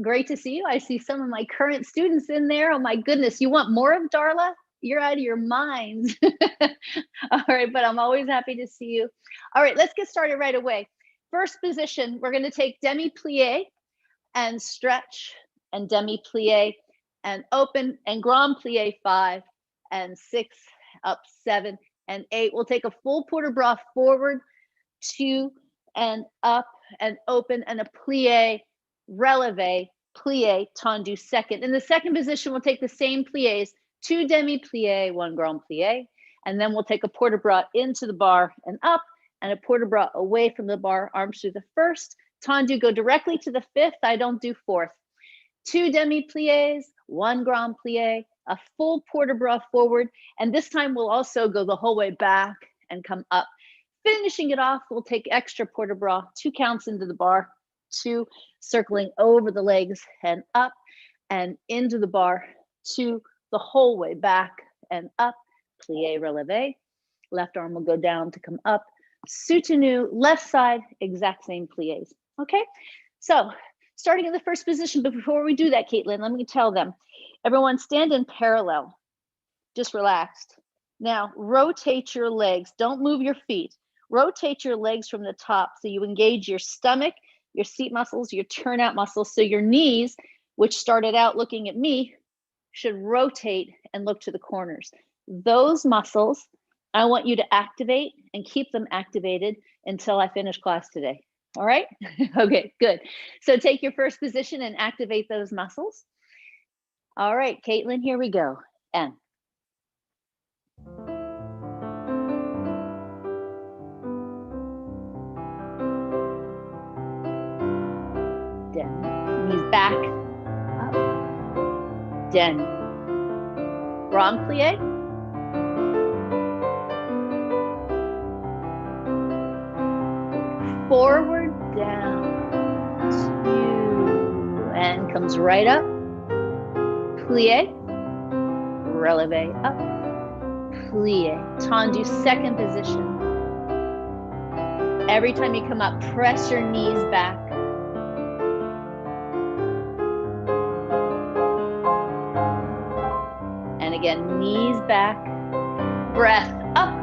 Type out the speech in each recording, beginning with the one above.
Great to see you. I see some of my current students in there. Oh my goodness, you want more of Darla? You're out of your minds. All right, but I'm always happy to see you. All right, let's get started right away. First position, we're going to take demi-plie and stretch and demi-plie and open and grand plie 5 and 6, up 7 and 8. We'll take a full port de bras forward, 2 and up and open and a plie, releve, plie, tendu second. In the second position, we'll take the same plies, 2 demi-plie, 1 grand plie, and then we'll take a port de bras into the bar and up, and a port de bras away from the bar, arms through the first. Tendu, go directly to the 5th. I don't do 4th. 2 demi-plies, 1 grand plie, a full port de bras forward, and this time we'll also go the whole way back and come up. Finishing it off, we'll take extra port de bras, 2 counts into the bar, 2 circling over the legs and up and into the bar, 2 the whole way back and up, plie, releve. Left arm will go down to come up, soutenu, left side, exact same plies. Okay, so starting in the first position, but before we do that, Katelyn, let me tell them, everyone stand in parallel, just relaxed. Now rotate your legs, don't move your feet. Rotate your legs from the top so you engage your stomach, your seat muscles, your turnout muscles. So your knees, which started out looking at me, should rotate and look to the corners. Those muscles, I want you to activate and keep them activated until I finish class today. All right? Okay, good. So take your first position and activate those muscles. All right, Katelyn, here we go. And down, knees back, up, down, grand plie, forward, down, 2, and comes right up, plie, releve, up, plie, tendu, second position. Every time you come up, press your knees back. And again, knees back, breath up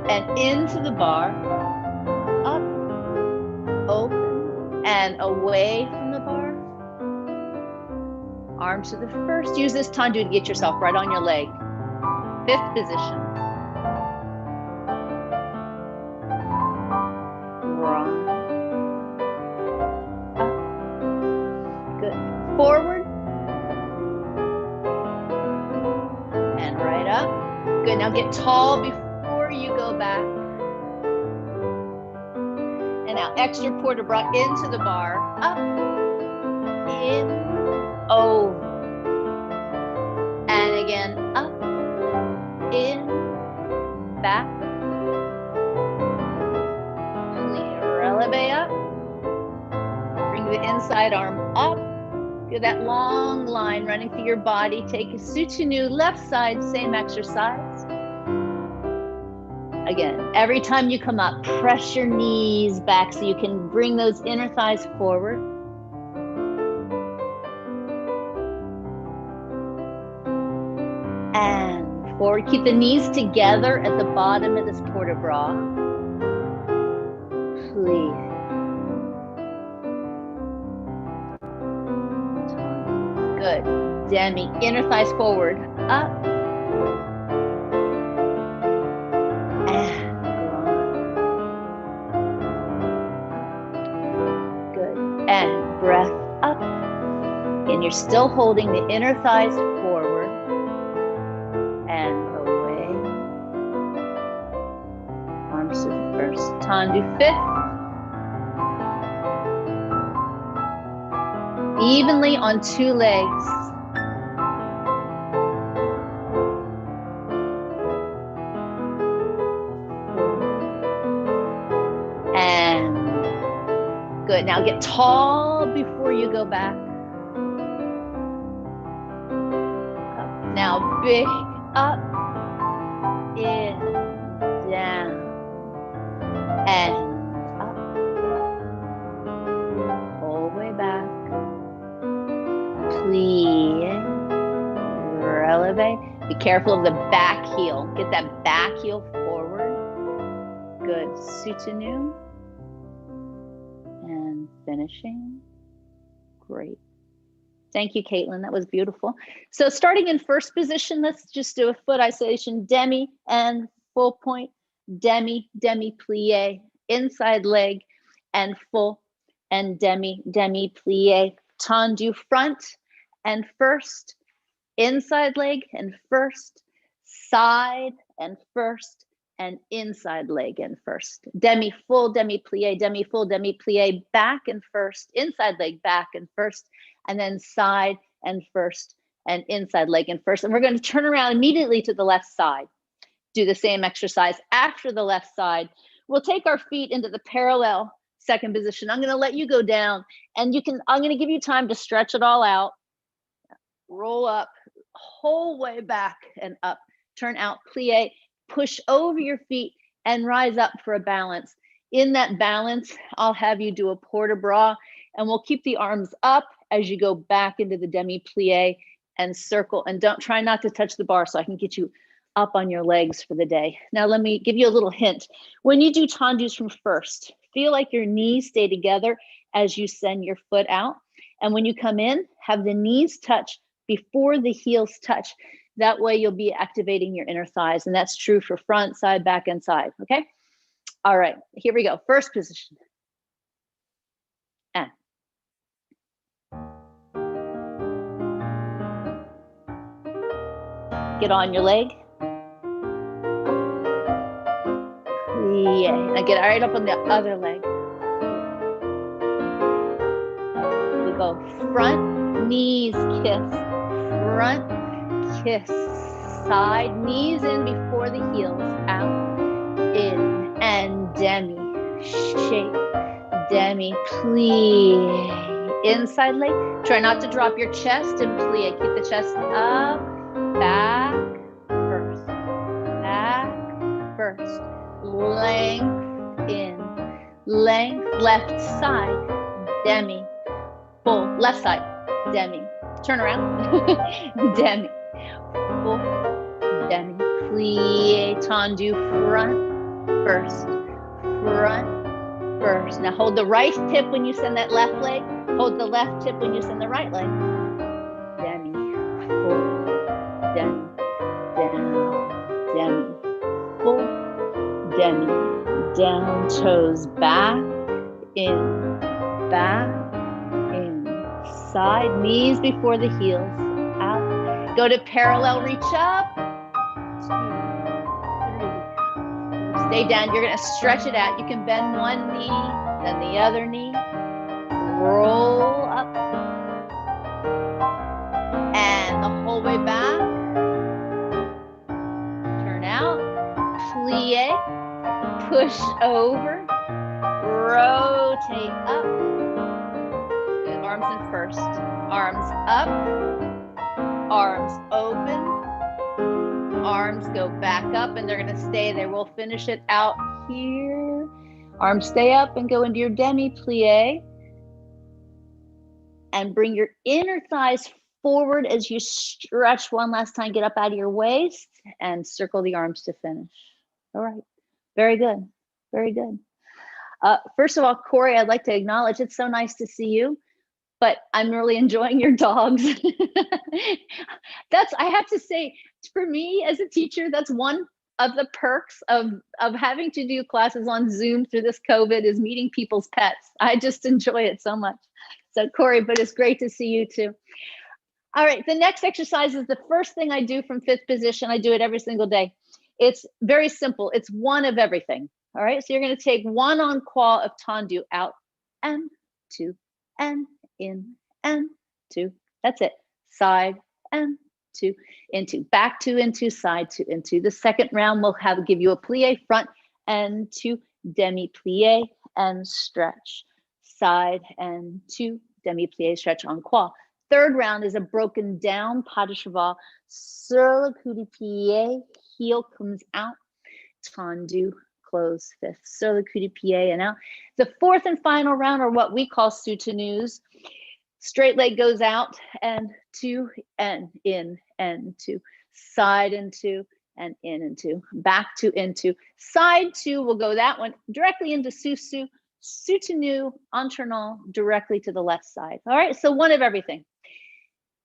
and into the bar, up, open, and away from the bar. Arms to the first. Use this tendu to get yourself right on your leg. 5th position. Wrong. Up. Good. Forward. And right up. Good. Now get tall before you go back. And now extra port de bras into the bar. Up. In. Over. And again, up, in, back, releve up, bring the inside arm up, do that long line running through your body, take a soutenu, left side, same exercise. Again, every time you come up, press your knees back so you can bring those inner thighs forward. And forward, keep the knees together at the bottom of this port de bras. Please. Good. Demi, inner thighs forward, up. And good. And breath up. And you're still holding the inner thighs forward. And away. Arms to the first. Tendu 5th. Evenly on 2 legs. And good. Now get tall before you go back. Now big. Up, in, down, and up, all the way back, plie, releve. Be careful of the back heel. Get that back heel forward. Good. Soutenu. And finishing. Great. Thank you, Katelyn. That was beautiful. So starting in first position, let's just do a foot isolation, demi and full point, demi, demi plie, inside leg and full, and demi, demi plie, tendu front and first, inside leg and first, side and first, and inside leg and first. Demi full, demi plie, demi full, demi plie, back and first, inside leg, back and first, and then side and first, and inside leg and first. And we're going to turn around immediately to the left side. Do the same exercise after the left side. We'll take our feet into the parallel second position. I'm going to let you go down, and I'm going to give you time to stretch it all out. Roll up, whole way back and up. Turn out, plie, push over your feet and rise up for a balance. In that balance, I'll have you do a port de bras, and we'll keep the arms up as you go back into the demi plie and circle, and try not to touch the bar so I can get you up on your legs for the day. Now let me give you a little hint. When you do tendus from first, feel like your knees stay together as you send your foot out. And when you come in, have the knees touch before the heels touch. That way you'll be activating your inner thighs, and that's true for front, side, back, and side, okay? All right, here we go. First position. And. Get on your leg. Yeah, now get right up on the other leg. We go front, knees, kiss. Front, kiss. Side, knees in before the heels. Out, in, and demi. Shape, demi, plie. Inside leg. Try not to drop your chest and plie. Keep the chest up. Back first, back first, length in, length, left side, demi, full, left side, demi, turn around, demi, full, demi, plie, tendu, front, first. Now hold the right hip when you send that left leg, hold the left hip when you send the right leg, demi, full, demi, demi, full, demi, down, toes back, in, side, knees before the heels, out, go to parallel, reach up, 2, 3, stay down, you're going to stretch it out, you can bend one knee, then the other knee, roll up, and the whole way back, turn out, plie, push over, rotate up, good, arms in first, arms up, arms open, arms go back up, and they're going to stay there. We'll finish it out here, arms stay up and go into your demi plie, and bring your inner thighs forward as you stretch one last time. Get up out of your waist and circle the arms to finish. All right, very good, very good. First of all, Corey, I'd like to acknowledge it's so nice to see you, but I'm really enjoying your dogs. I have to say, for me as a teacher, that's one of the perks of having to do classes on Zoom through this COVID, is meeting people's pets. I just enjoy it so much. So Corey, but it's great to see you too. All right, the next exercise is the first thing I do from fifth position. I do it every single day. It's very simple. It's one of everything. All right, so you're going to take one en croix of tendu, out and two and in and two. That's it. Side and two, into, back two, into, side two, into. The second round will give you a plie, front and two, demi plie and stretch, side and two, demi plie, stretch, en croix. Third round is a broken down pas de cheval, sur le coup de pied, heel comes out, tendu, close fifth, sur le coup de pied and out. The fourth and final round are what we call soutenus. Straight leg goes out and two and in and two. Side and two and in and two. Back to into. Side two will go that one directly into sous-sus. Soutenu, entrenant, directly to the left side. All right, so one of everything.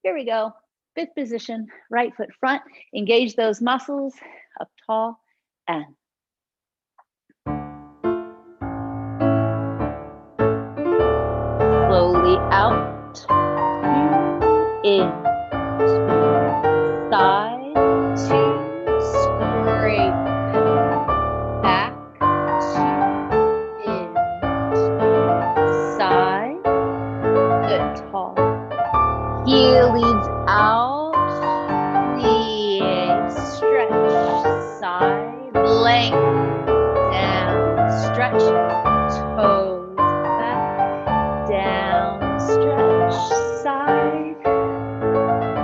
Here we go. Fifth position, right foot front. Engage those muscles, up tall, and slowly out, in, side, two, scrape, back, two, in, side, good, tall. Heel leads out, plie, stretch, side, length, down, stretch, toes, back, down, stretch, side.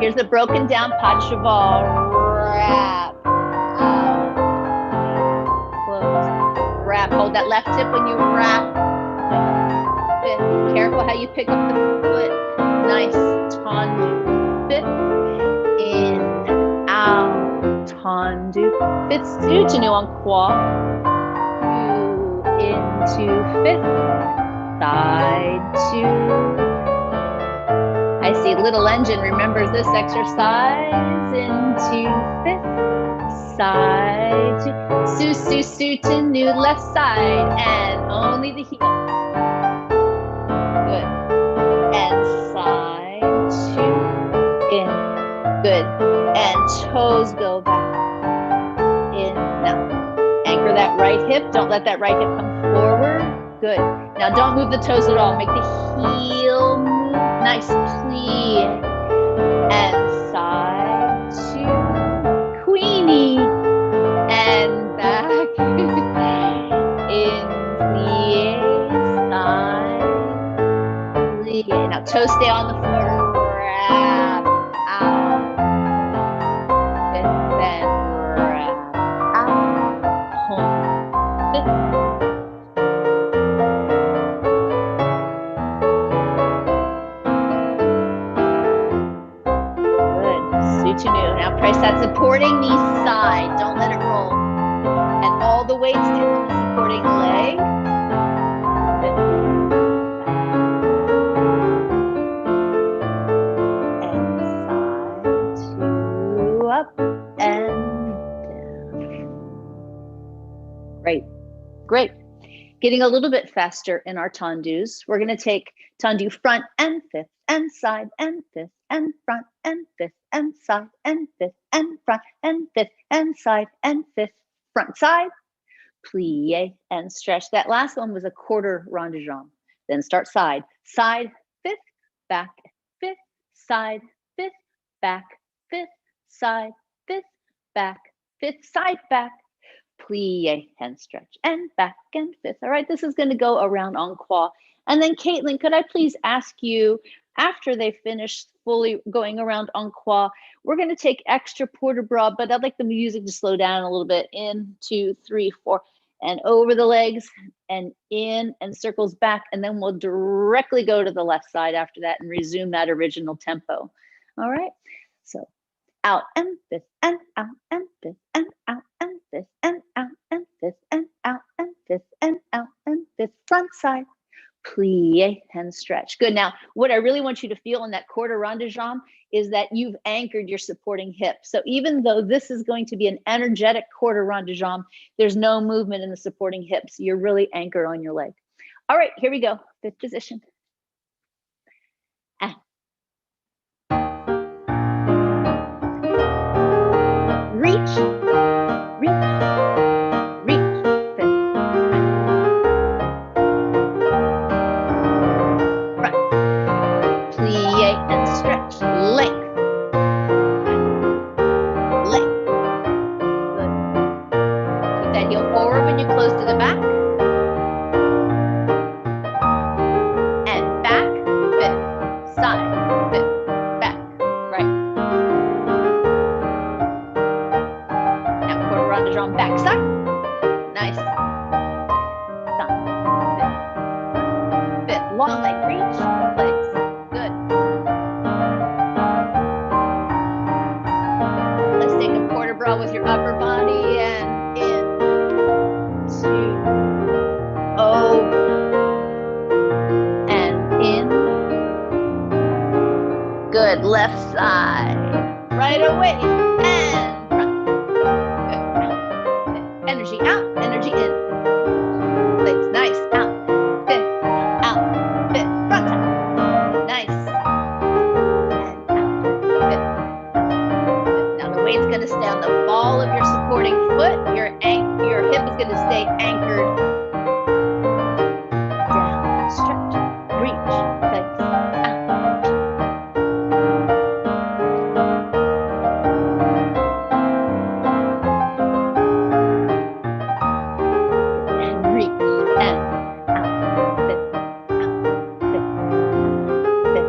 Here's the broken down pas de cheval, wrap, out, close, wrap. Hold that left hip when you wrap. Be careful how you pick up the foot. Nice, tendu, fifth, in, out, tendu, fifth, soutenu en croix, two, into fifth, side, two. I see little engine remembers this exercise, into fifth, side, two, soutenu, left side, and only the heel. Good. And side, two, in, good. And toes go back, in, now. Anchor that right hip, don't let that right hip come forward, good. Now don't move the toes at all, make the heel move, nice, plie, and side, two, queenie, and back, in, plie, side, plie. Now toes stay on the floor, wrap, out, and then wrap, out, home, fifth. Now press that supporting knee side. Don't let it roll. And all the weight stays on the supporting leg. And side, two, up, and down. Great, great. Getting a little bit faster in our tendus. We're going to take tendu front and fifth and side and fifth and front and fifth and side and fifth and front and fifth and side and fifth, front side, plie and stretch. That last one was a quarter rond de jambe. Then start side, side, fifth, back, fifth, side, fifth, back, fifth, side, fifth, back, fifth, side, back, plie and stretch, and back and fifth. All right, this is going to go around en croix. And then Katelyn, could I please ask you, after they finish fully going around en croix, we're going to take extra port de bras, but I'd like the music to slow down a little bit. In, 2, 3, 4, and over the legs, and in, and circles back, and then we'll directly go to the left side after that and resume that original tempo. All right, so out and fifth, and out and fifth, and out and fifth, and out and fifth, and out and fifth, and out and fifth, front side, plie and stretch. Good. Now, what I really want you to feel in that quarter rond de jambe is that you've anchored your supporting hip. So even though this is going to be an energetic quarter rond de jambe, there's no movement in the supporting hips. You're really anchored on your leg. All right, here we go. Fifth position. And reach, reach, reach, fifth, front, plie and stretch, length, length, good. Keep that heel forward when you close to the back, and back, fifth, side, fifth, back, right. Now quarter rond de jambe, back side, nice, side, fifth, long leg reach, legs, good. Good. Left side. Right away. And front. Good. Energy out. Energy in. Legs. Nice. Out. Fit. Out. Fit. Front side. Nice. And out. Fit. Now the weight's going to stay on the ball of your supporting foot. Your hip is going to stay anchored. Down. Stretch. Reach. Legs. Out. And reach. And out. Fit. Out. Fit. Fit.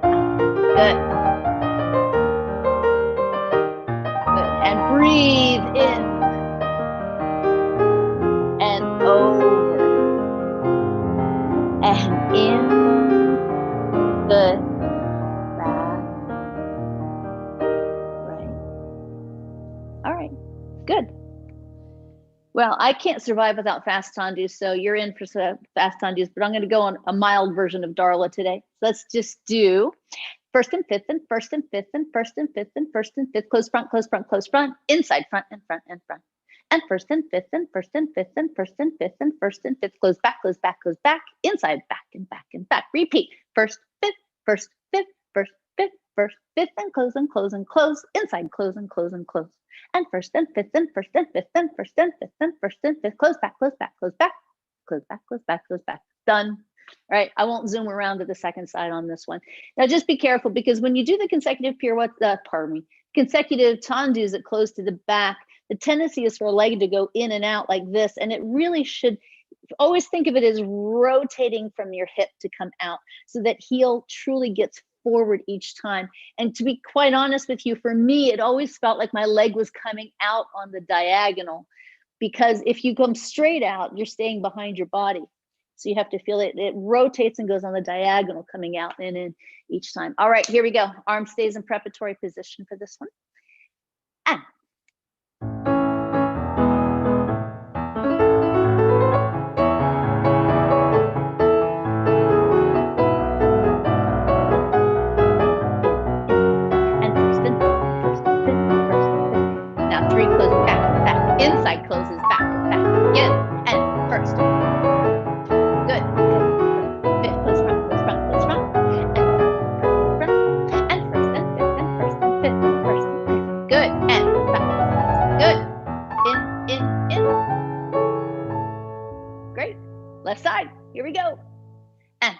Out. Good. And breathe in and over and in. Good. Back. Right. All right. Good. Well, I can't survive without fast Tendu, so you're in for fast Tendus, but I'm going to go on a mild version of Darla today. So let's just do first and fifth and first and fifth and first and fifth and first and fifth, close front, close front, close front, inside front and front and front. And first and fifth and first and fifth and first and fifth and first and fifth, close back, close back, close back, inside, back and back and back. Repeat. First, fifth, first, fifth, first, fifth, first, fifth, and close and close and close, inside, close and close and close. And first and fifth and first and fifth and first and fifth and first and fifth, close back, close back, close back, close back, close back, close back. Done. All right, I won't zoom around to the second side on this one. Now just be careful, because when you do the consecutive pirouettes, consecutive tendus that close to the back, the tendency is for a leg to go in and out like this, and it really should always think of it as rotating from your hip to come out, so that heel truly gets forward each time. And to be quite honest with you, for me, it always felt like my leg was coming out on the diagonal, because if you come straight out, you're staying behind your body. So you have to feel it. It rotates and goes on the diagonal, coming out and in each time. All right, here we go. Arm stays in preparatory position for this one. And now three closes back and back. Inside closes back and back again. And first. Good. Fifth, close front, close front, close front. And first and fifth and first and fifth and first and fifth. Good. And back. Good. In. Great. Left side. Here we go. And.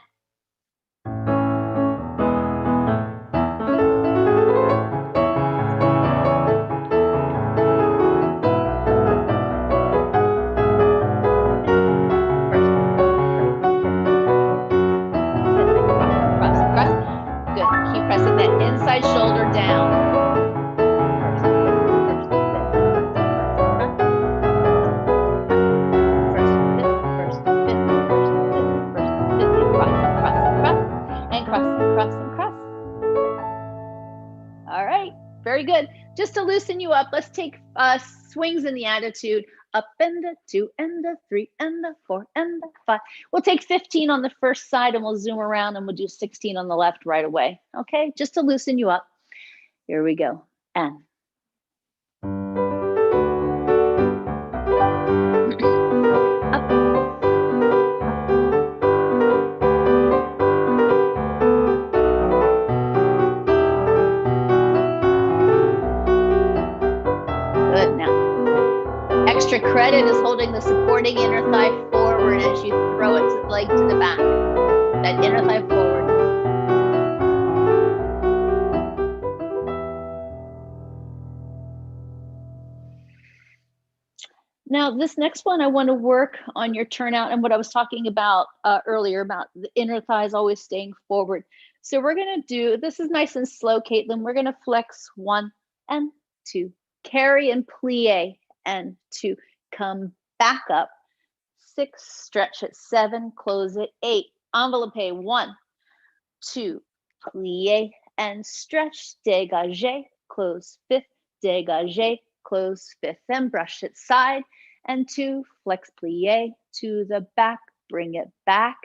Inside shoulder down. First, cross, and cross. All right, very good. Just to loosen you up, let's take swings in the attitude. Up and a 2 and a 3 and a 4 and a 5. We'll take 15 on the first side, and we'll zoom around, and we'll do 16 on the left right away. Okay, just to loosen you up. Here we go. And. Up. Good. Now. Extra credit is holding the supporting inner thigh forward as you throw its leg to the back. That inner thigh forward. Now, this next one, I want to work on your turnout and what I was talking about earlier about the inner thighs always staying forward. So we're going to do, this is nice and slow, Katelyn. We're going to flex 1 and 2, carry and plie and 2, come back up, 6, stretch at 7, close at 8, envelope 1, 2, plie and stretch, dégagé, close 5th, dégagé, close 5th, and brush it side and 2, flex plie to the back, bring it back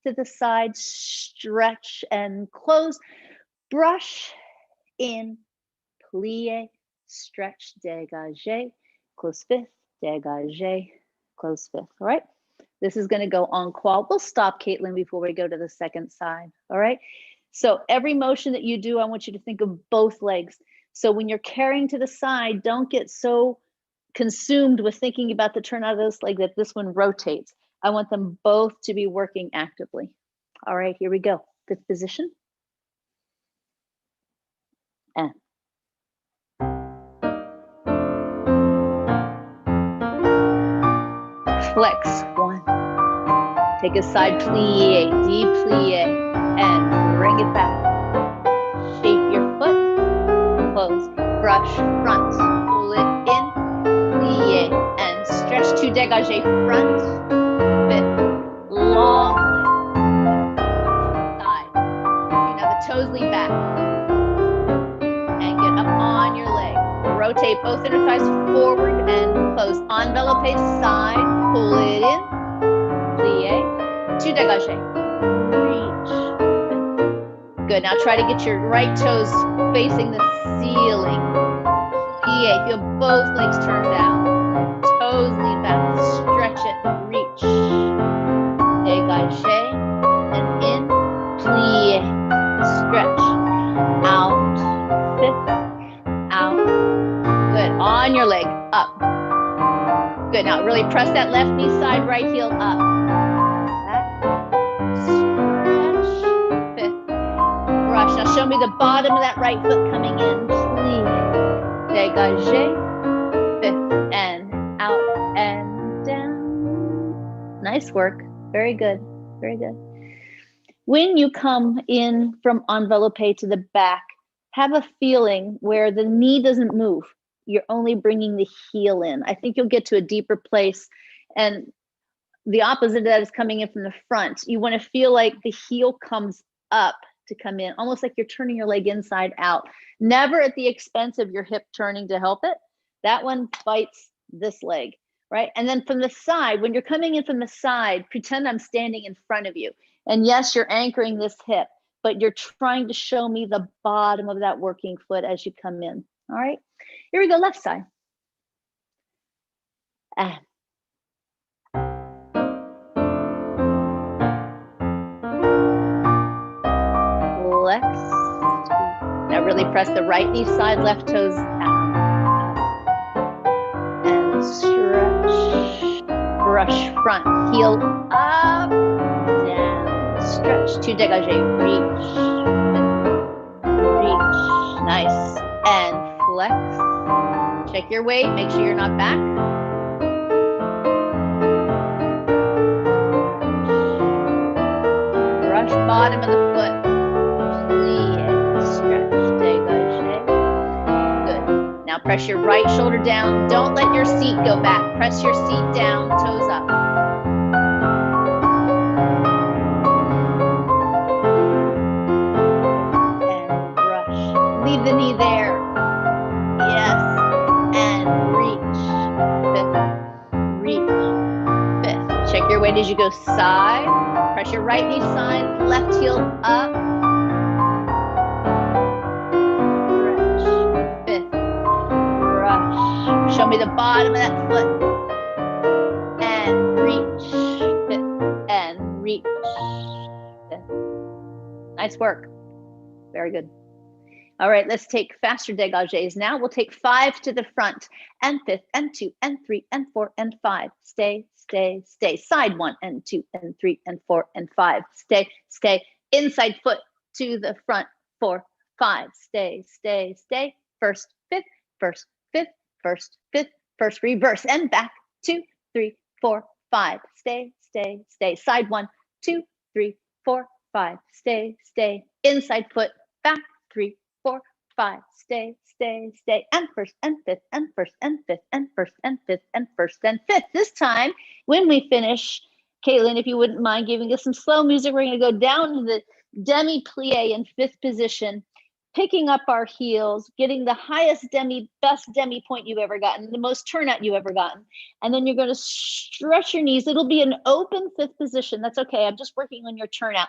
to the side, stretch and close, brush, in, plie, stretch, dégage, close fifth, dégage, close fifth. All right. This is going to go en croix. We'll stop, Katelyn, before we go to the second side. All right. So every motion that you do, I want you to think of both legs. So when you're carrying to the side, don't get so consumed with thinking about the turn out of this leg that this one rotates. I want them both to be working actively. All right, here we go. Fifth position. And flex, one. Take a side plie, deplie, and bring it back. Shape your foot, close, brush, front, pull it in, plie, and stretch to dégage, front, fifth, long leg, side. Okay, now the toes lean back, and get up on your leg. Rotate both inner thighs forward and close. Envelope side, pull it in, plie, to dégage, reach. Good, now try to get your right toes facing the ceiling. Plie, feel both legs turn down. Toes lean back, stretch it, reach. Dégage, and in, plie, stretch. Out, fifth, out. Good, on your leg, up. Good, now really press that left knee side, right heel up. Back, stretch, fifth, brush. Now show me the bottom of that right foot coming in, plie, dégage, fifth, and out and down. Nice work, very good, very good. When you come in from envelope to the back, have a feeling where the knee doesn't move. You're only bringing the heel in. I think you'll get to a deeper place. And the opposite of that is coming in from the front. You want to feel like the heel comes up to come in, almost like you're turning your leg inside out. Never at the expense of your hip turning to help it. That one fights this leg, right? And then from the side, when you're coming in from the side, pretend I'm standing in front of you. And yes, you're anchoring this hip, but you're trying to show me the bottom of that working foot as you come in. All right, here we go, left side. And flex. Now really press the right knee side, left toes out. And stretch. Brush front, heel up, down. Stretch to dégage, reach. Reach, nice. And flex. Check your weight, make sure you're not back. Brush bottom of the foot. Plie, stretch, dégage. Good. Now press your right shoulder down. Don't let your seat go back. Press your seat down, toes up. And brush. Leave the knee there. Yes. And reach. Fifth. Reach. Fifth. Check your weight as you go side. Press your right knee side, left heel up. Stretch. Fifth. Brush. Show me the bottom of that foot. And reach. Fifth. And reach. Fifth. Nice work. Very good. All right, let's take faster dégages. Now we'll take 5 to the front, and fifth, and 2, and 3, and 4, and 5. Stay, stay, stay. Side 1, and 2, and 3, and 4, and 5. Stay, stay. Inside foot to the front, 4, 5. Stay, stay, stay. First, fifth, first, fifth, first, fifth, first, reverse, and back. 2, 3, 4, 5. Stay, stay, stay. Side 1, 2, 3, 4, 5. Stay, stay. Inside foot, back. 3, 4, 5. Stay, stay, stay. And first, and fifth, and first, and fifth, and first, and fifth, and first, and fifth. This time, when we finish, Katelyn, if you wouldn't mind giving us some slow music, we're going to go down to the demi-plie in fifth position, picking up our heels, getting the highest best demi point you've ever gotten, the most turnout you've ever gotten. And then you're going to stretch your knees. It'll be an open fifth position. That's okay. I'm just working on your turnout.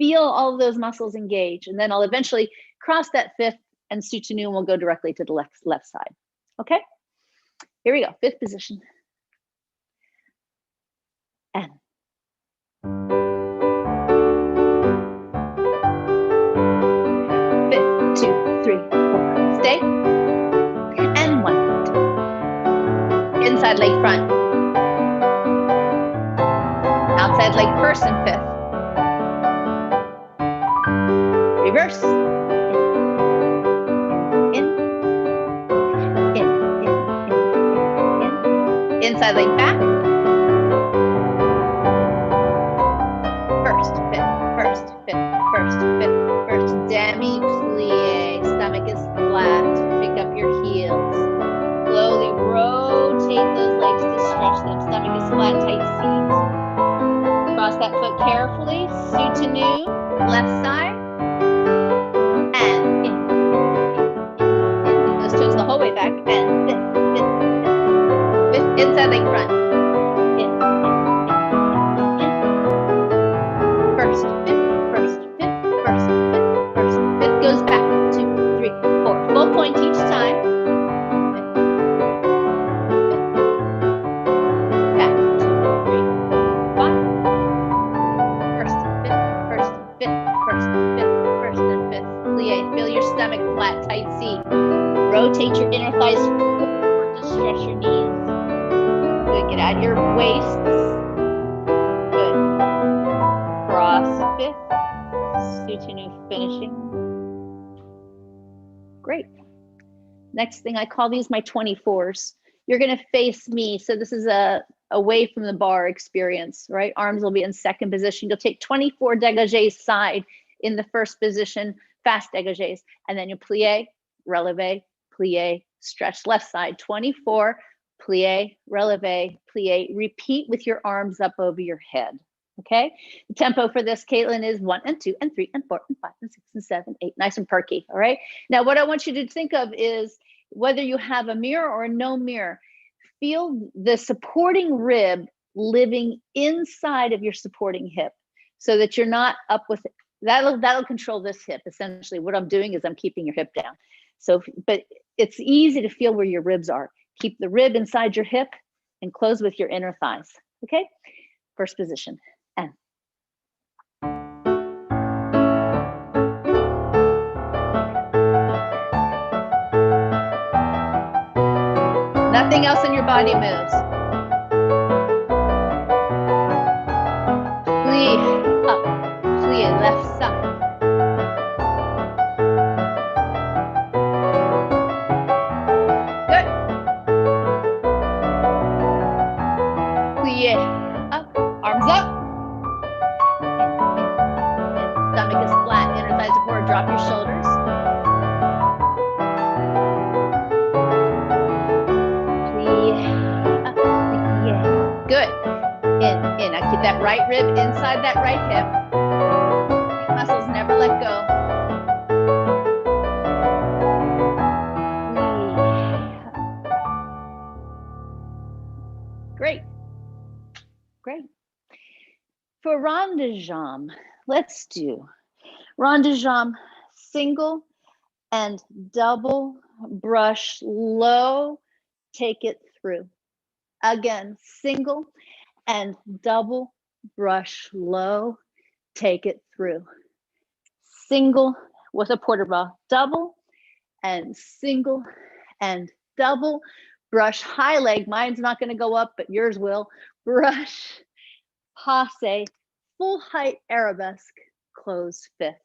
feel all of those muscles engage. And then I'll eventually cross that fifth and soutenu, and we'll go directly to the left side. Okay, here we go, fifth position. And 2, 3, 4. Stay. And 1, 2. Inside leg front. Outside leg first and fifth. Reverse. In. Inside leg back. First, fifth, first, fifth, first, fifth, first. Demi plie. Stomach is flat. Pick up your heels. Slowly rotate those legs to stretch them. Stomach is flat, tight seats. Cross that foot carefully. Soutenu, left side. And in. Those toes the whole way back. And fifth. Inside leg front. First, fifth, first, fifth, first, fifth, first, fifth. Goes back. 2, 3, 4. Full point each time. Back. 2, 3, 4, 5. First and fifth, first and fifth, first and fifth, first and fifth. Plie. Feel your stomach flat, tight seat. Rotate your inner thighs forward to stretch your knees. Good. Get out your waists. Good. Cross fifth. Soutenu finishing. Great. Next thing, I call these my 24s. You're going to face me. So this is a away from the bar experience, right? Arms will be in second position. You'll take 24 degages side in the first position, fast degages, and then you plie, releve, plie, stretch left side, 24, plie, releve, plie. Repeat with your arms up over your head. Okay, the tempo for this, Katelyn, is 1 and 2 and 3 and 4 and 5 and 6 and 7, 8, nice and perky. All right. Now, what I want you to think of is whether you have a mirror or no mirror, feel the supporting rib living inside of your supporting hip, so that you're not up with it. That'll control this hip. Essentially, what I'm doing is I'm keeping your hip down. So, but it's easy to feel where your ribs are. Keep the rib inside your hip and close with your inner thighs. Okay. First position. And nothing else in your body moves. Plie up, plie left side. Good. Plie up, arms up. Stomach is flat, inner thighs are forward, drop your shoulders. Plie up, plie. Good. In. Now keep that right rib inside that right hip. Muscles never let go. Great. Great. For rond de jambe, let's do rond de jambe, single and double brush low, take it through. Again, single and double brush low, take it through. Single with a port de bras, double and single and double. Brush high leg, mine's not going to go up, but yours will. Brush, passe, full height arabesque, close fifth.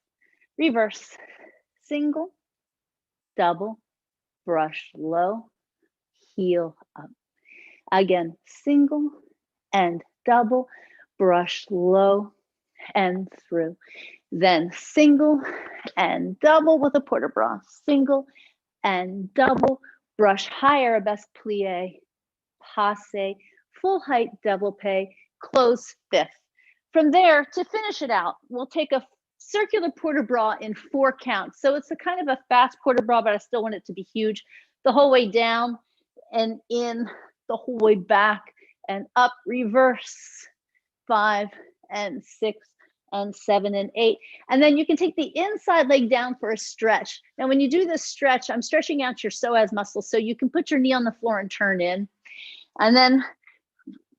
Reverse, single, double, brush low, heel up. Again, single and double, brush low and through. Then single and double with a port de bras, single and double, brush high arabesque plie, passe, full height développé, close fifth. From there, to finish it out, we'll take a circular port de bras in 4 counts. So it's a kind of a fast port de bras, but I still want it to be huge. The whole way down and in, the whole way back and up, reverse, 5 and 6, and 7 and 8. And then you can take the inside leg down for a stretch. Now, when you do this stretch, I'm stretching out your psoas muscles, so you can put your knee on the floor and turn in. And then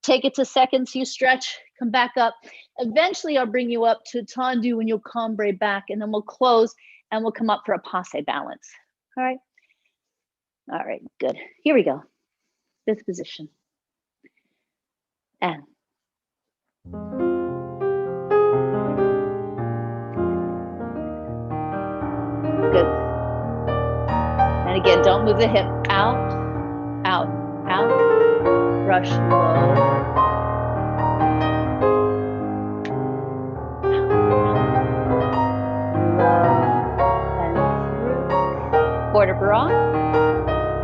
take it to seconds, you stretch, come back up. Eventually, I'll bring you up to Tendu and you'll cambre back, and then we'll close and we'll come up for a passe balance. All right. All right, good. Here we go. Fifth position. And good. And again, don't move the hip. Out, out, out. Brush low. Low and through. Quarter bras.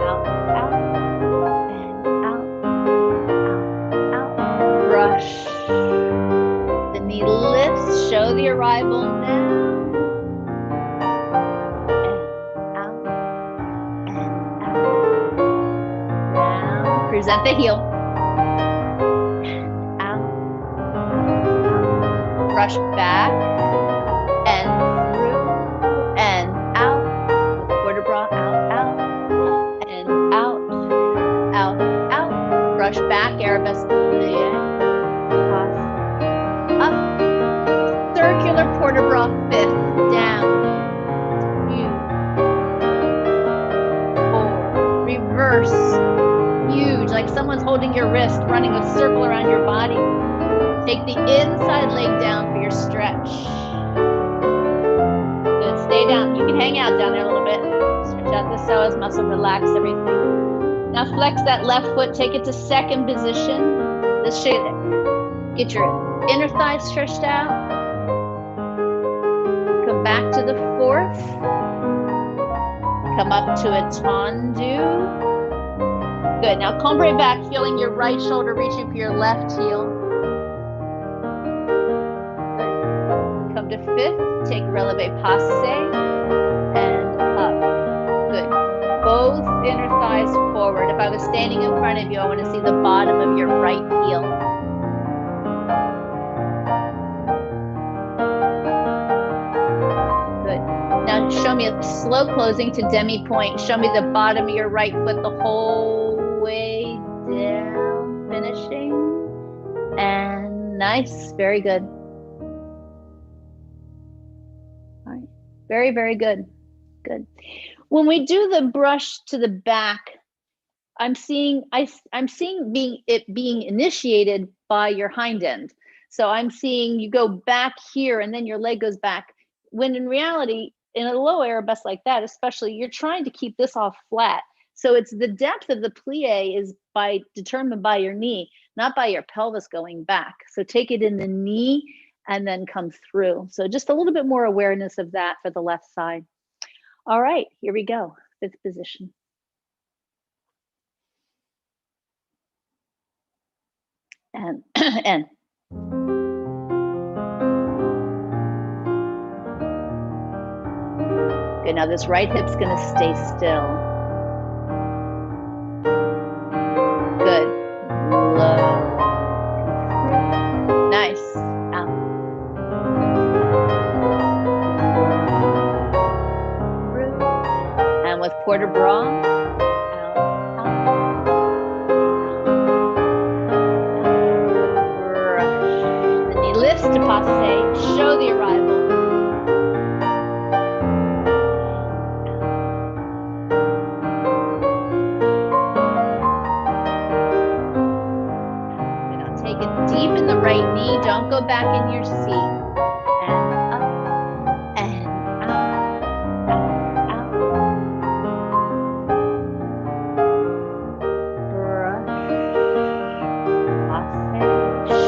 Out, out, and out, out, out. Brush. The knee lifts. Show the arrival now. Present the heel. Out. Brush back and through and out. Quarter bra, out, out, and out, out, out. Brush back, arabesque plie. Up. Circular quarter bra, fifth, down. 2, 4, reverse. Huge, like someone's holding your wrist, running a circle around your body. Take the inside leg down for your stretch. Good, stay down. You can hang out down there a little bit. Stretch out the psoas muscle, relax everything. Now flex that left foot, take it to second position. Let's show you that. Get your inner thigh stretched out. Come back to the fourth. Come up to a tendu. Good, now cambre back, feeling your right shoulder reaching for your left heel. Good. Come to fifth, take releve passe, and up. Good. Both inner thighs forward. If I was standing in front of you, I want to see the bottom of your right heel. Good. Now show me a slow closing to demi-point. Show me the bottom of your right foot the whole way down, finishing, and nice, very good. All right, very, very good, good. When we do the brush to the back, I'm seeing it being initiated by your hind end. So I'm seeing you go back here, and then your leg goes back. When in reality, in a low arabesque like that, especially, you're trying to keep this all flat. So it's the depth of the plie is determined by your knee, not by your pelvis going back. So take it in the knee and then come through. So just a little bit more awareness of that for the left side. All right, here we go. Fifth position. And and good. Now this right hip's gonna stay still. Good. Low. Nice. Out. Through. And with quarter bra. Out. Out. Brush. The knee lifts to passe. Show the arrival. Right knee, don't go back in your seat. And up, and out, out, out. Brush, passe,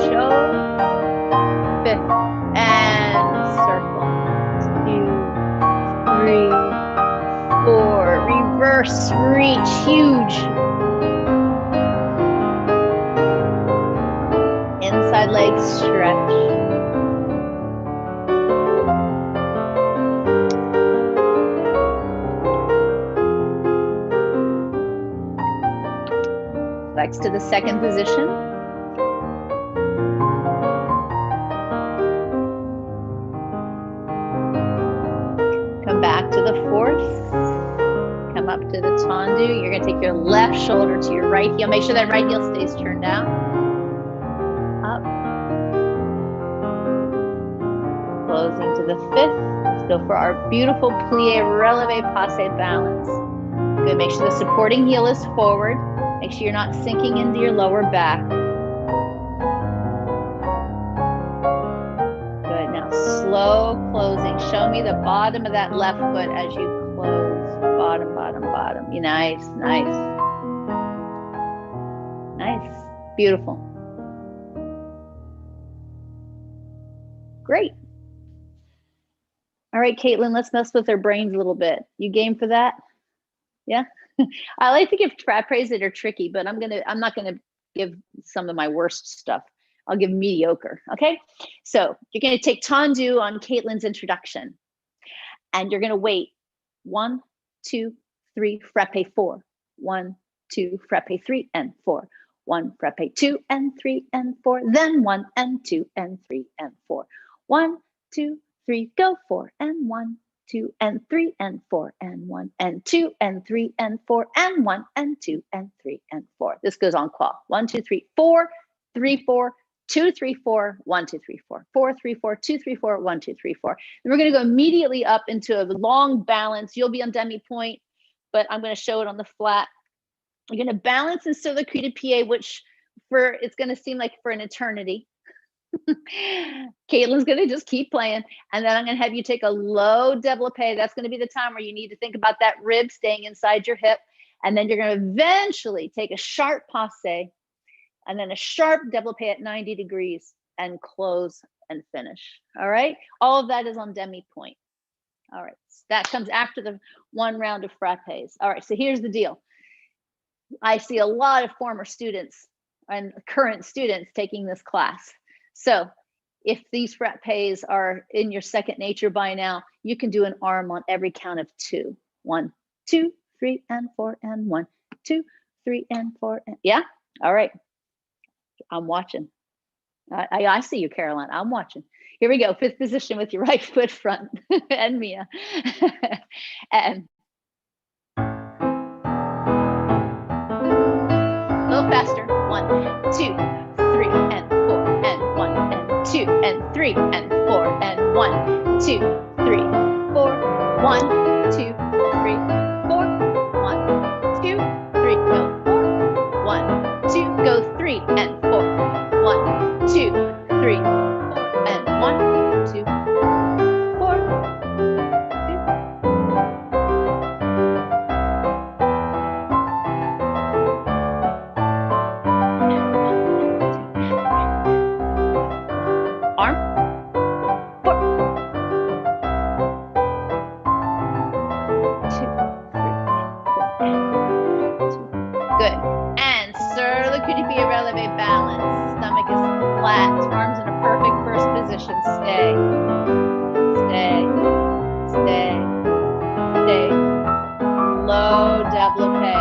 show, fifth, and circle. 2, 3, 4, reverse, reach, huge. Inside leg stretch. Flex to the second position. take your left shoulder to your right heel. Make sure that right heel stays turned down. Up. Closing to the fifth. Let's go for our beautiful plie, releve, passe balance. Good, make sure the supporting heel is forward. Make sure you're not sinking into your lower back. Good, now slow closing. Show me the bottom of that left foot as you close. Bottom, bottom, bottom. Nice, nice. Nice, beautiful. Great. All right, Katelyn, let's mess with their brains a little bit. You game for that? Yeah. I like to give frappes that are tricky, but I'm not gonna give some of my worst stuff. I'll give mediocre. Okay. So you're gonna take Tendu on Katelyn's introduction, and you're gonna wait 1, 2, 3, frappe 4. 1, 2, frappe 3 and 4. 1, frappe 2 and 3 and 4. Then 1 and 2 and 3 and 4. 1, 2, 3, go 4 and 1, 2 and 3 and 4 and 1 and 2 and 3 and 4 and 1 and 2 and 3 and 4. This goes on claw. 1, 2, 3, 4, 3, 4, 2, 3, 4, 1, 2, 3, 4, 4, 3, 4, 2, 3, 4, 1, 2, 3, 4. And we're going to go immediately up into a long balance. You'll be on demi point, but I'm going to show it on the flat. You're going to balance instead of the cul de pied, which it's going to seem like for an eternity. Katelyn's going to just keep playing. And then I'm going to have you take a low développé. That's going to be the time where you need to think about that rib staying inside your hip. And then you're going to eventually take a sharp passe and then a sharp développé at 90 degrees and close and finish. All right. All of that is on demi point. All right. So that comes after the one round of frappes. All right. So here's the deal. I see a lot of former students and current students taking this class. So if these frappes are in your second nature by now, you can do an arm on every count of 2. 1, 2, 3, and 4, and 1, 2, 3, and 4. And yeah. All right. I'm watching. I see you, Caroline. I'm watching. Here we go. Fifth position with your right foot front and Mia. And a little faster. 1, 2, 3, and 4, and 1, and 2, and 3, and 4, and 1, 2, 3, 4, 1, 2, 3, 4, 1, 2, 3, go 4, 1, 2, go 3, and 4, 1, 2, 3, 4, and 1, 2, 4, 2. Arm, 4, 2, 3, 4, 2. Good. And sur le cul de pied releve balance. Stomach is flat. Arms in a perfect first position. Stay. Stay. Stay. Stay. Low développé.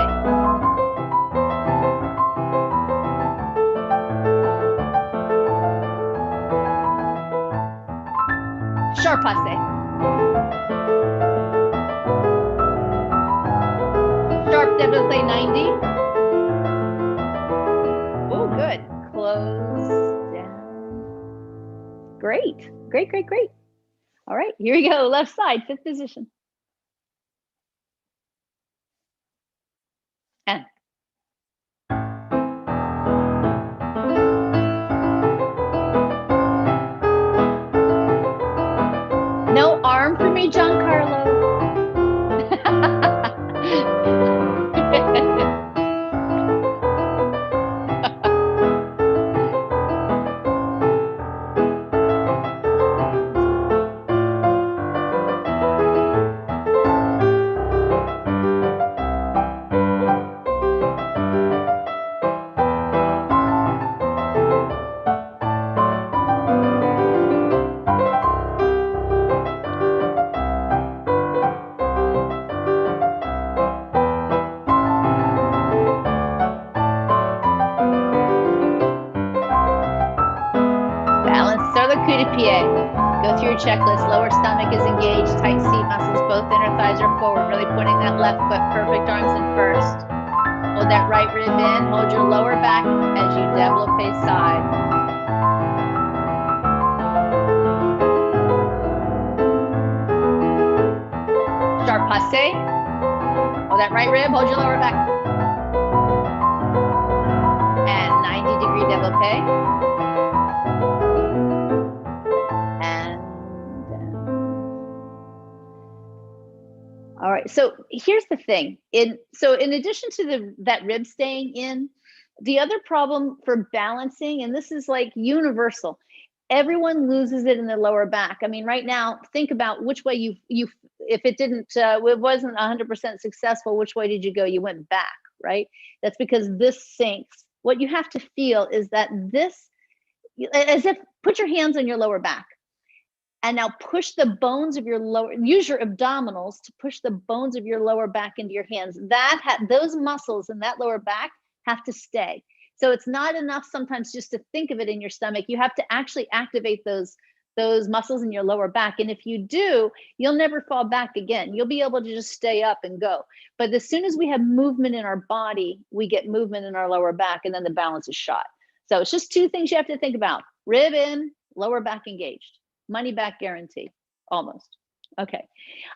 Sharp passe. Sharp développé 90. Oh, good. Close down. Great. Great, great, great. All right, here we go. Left side, fifth position. And no arm for me, Giancarlo. Go through your checklist. Lower stomach is engaged. Tight seat muscles. Both inner thighs are forward. Really pointing that left foot. Perfect arms in first. Hold that right rib in. Hold your lower back as you développé side. Sharp passé. Hold that right rib. Hold your lower back. And 90-degree développé. And all right. So here's the thing. In addition to that rib staying in, the other problem for balancing, and this is like universal, everyone loses it in the lower back. I mean, right now, think about which way you if it wasn't 100% successful, which way did you go? You went back, right? That's because this sinks. What you have to feel is that this, as if, put your hands on your lower back. And now push the bones of your use your abdominals to push the bones of your lower back into your hands. Those muscles in that lower back have to stay. So it's not enough sometimes just to think of it in your stomach. You have to actually activate those muscles in your lower back. And if you do, you'll never fall back again. You'll be able to just stay up and go. But as soon as we have movement in our body, we get movement in our lower back, and then the balance is shot. So it's just two things you have to think about. Rib in, lower back engaged. Money back guarantee, almost. Okay,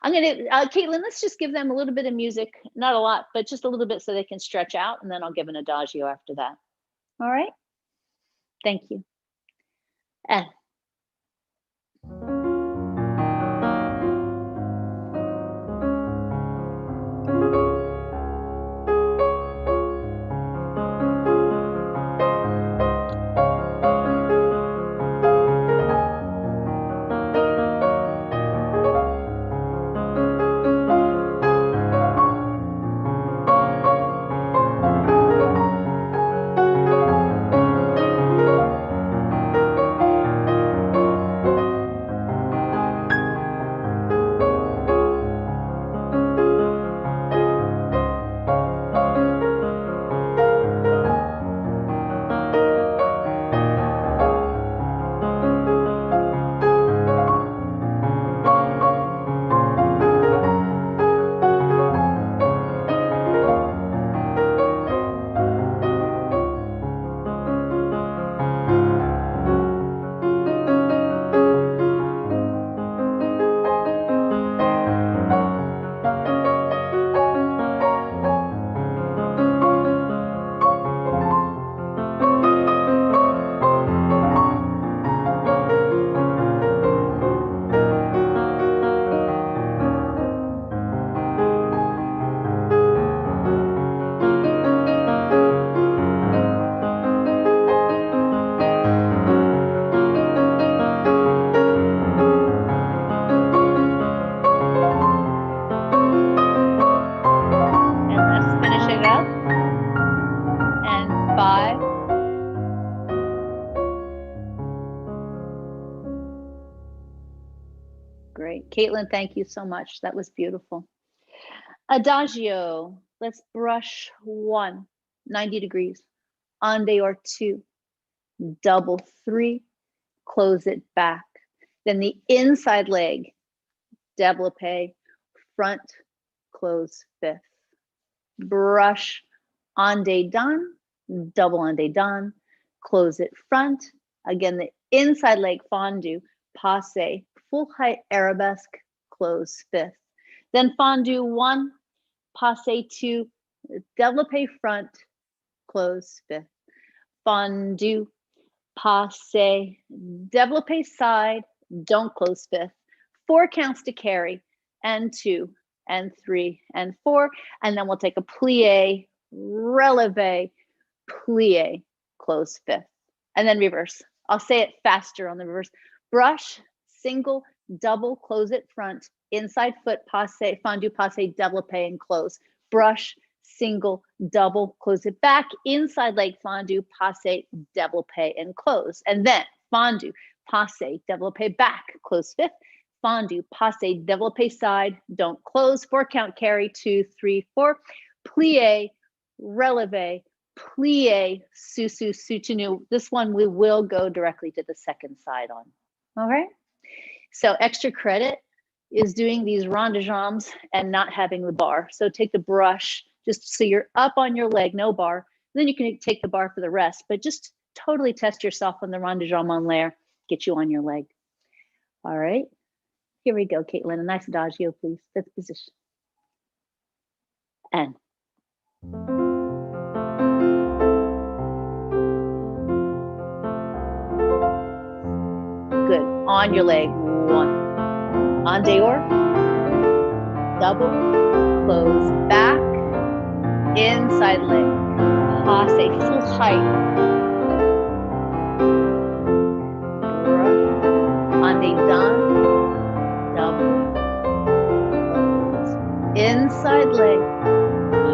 I'm gonna, Katelyn, let's just give them a little bit of music, not a lot, but just a little bit so they can stretch out, and then I'll give an Adagio after that. All right, thank you. Great. Katelyn, thank you so much. That was beautiful. Adagio. Let's brush 1, 90 degrees. Ande or 2, double 3, close it back. Then the inside leg, développé, front, close 5th. Brush, ande dan, double ande dan, close it front. Again, the inside leg, fondu, passe, full height arabesque, close 5th. Then fondu 1, passe 2, développé front, close 5th. Fondu, passe, développé side, don't close 5th. 4 counts to carry, and 2, and 3, and 4. And then we'll take a plie, releve, plie, close 5th. And then reverse. I'll say it faster on the reverse. Brush, single, double, close it front, inside foot, passe, fondu, passe, développé, and close. Brush, single, double, close it back, inside leg, fondu, passe, développé, and close. And then fondu, passe, développé, back, close 5th. Fondu, passe, développé side, don't close. 4 count carry, 2, 3, 4. Plie, releve, plie, susu, soutenu. This one we will go directly to the second side on. All right. So extra credit is doing these ronde de jambes and not having the bar. So take the brush, just so you're up on your leg, no bar. And then you can take the bar for the rest, but just totally test yourself on the rond de jambe en l'air, get you on your leg. All right, here we go, Katelyn. A nice adagio, please. 5th position. And good. On your leg. 1. En dehors. Double. Close back. Inside leg. Passe. Full height. En dedans. Double. Close. Inside leg.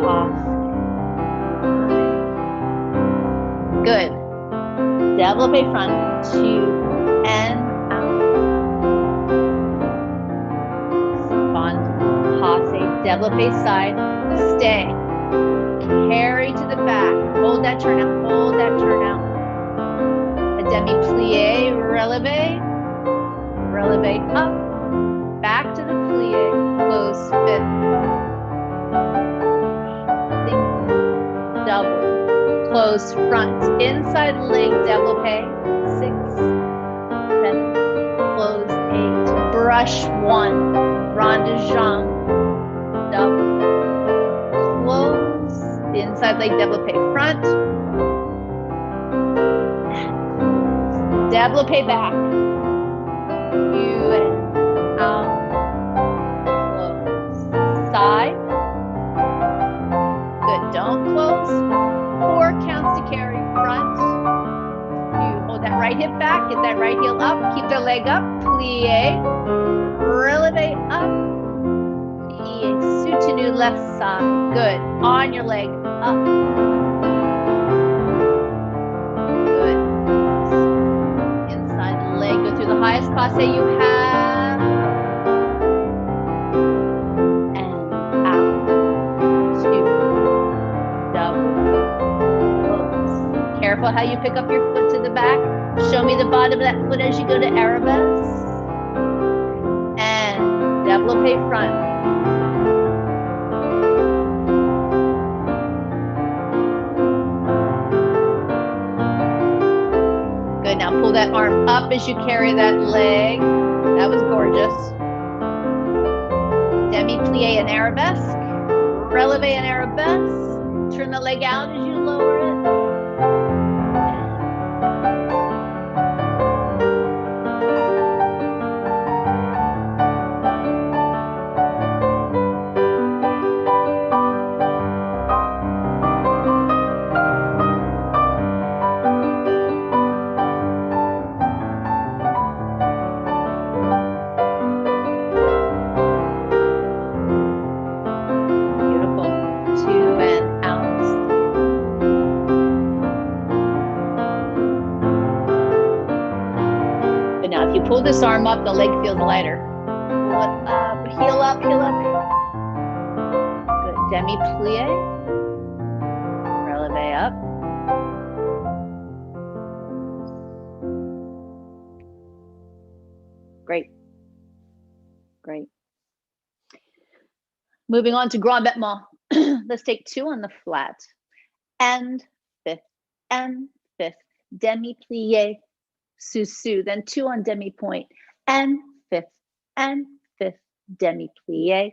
Passe. Good. Développé front. 2. And out. Fondu, passe, développé side, stay. Carry to the back. Hold that turn out, hold that turn out. A demi-plie, releve, releve up. Back to the plie, close 5th. Double, close front, inside leg, développé, 6. Close 8, brush 1, rond de jambe, double, close, inside leg, développé front, développé back, you and out, close, side, good, don't close, 4 counts to carry, front, that right hip back, get that right heel up, keep the leg up, plie, releve up, plie, soutenu left side, good, on your leg, up, good, inside leg, go through the highest passe you have, and out, 2, double, close, careful how you pick up your foot to the back. Show me the bottom of that foot as you go to arabesque. And développé front. Good, now pull that arm up as you carry that leg. That was gorgeous. Demi-plie and arabesque. Releve and arabesque. Turn the leg out as you lower it. Pull this arm up, the leg feels lighter. Pull it up, heel up, heel up. Good, demi-plie. Releve up. Great, great. Moving on to grand battement. Let's take 2 on the flat. And 5th, and 5th. Demi-plie. Sous, then 2 on demi-point, and 5th, demi-plie,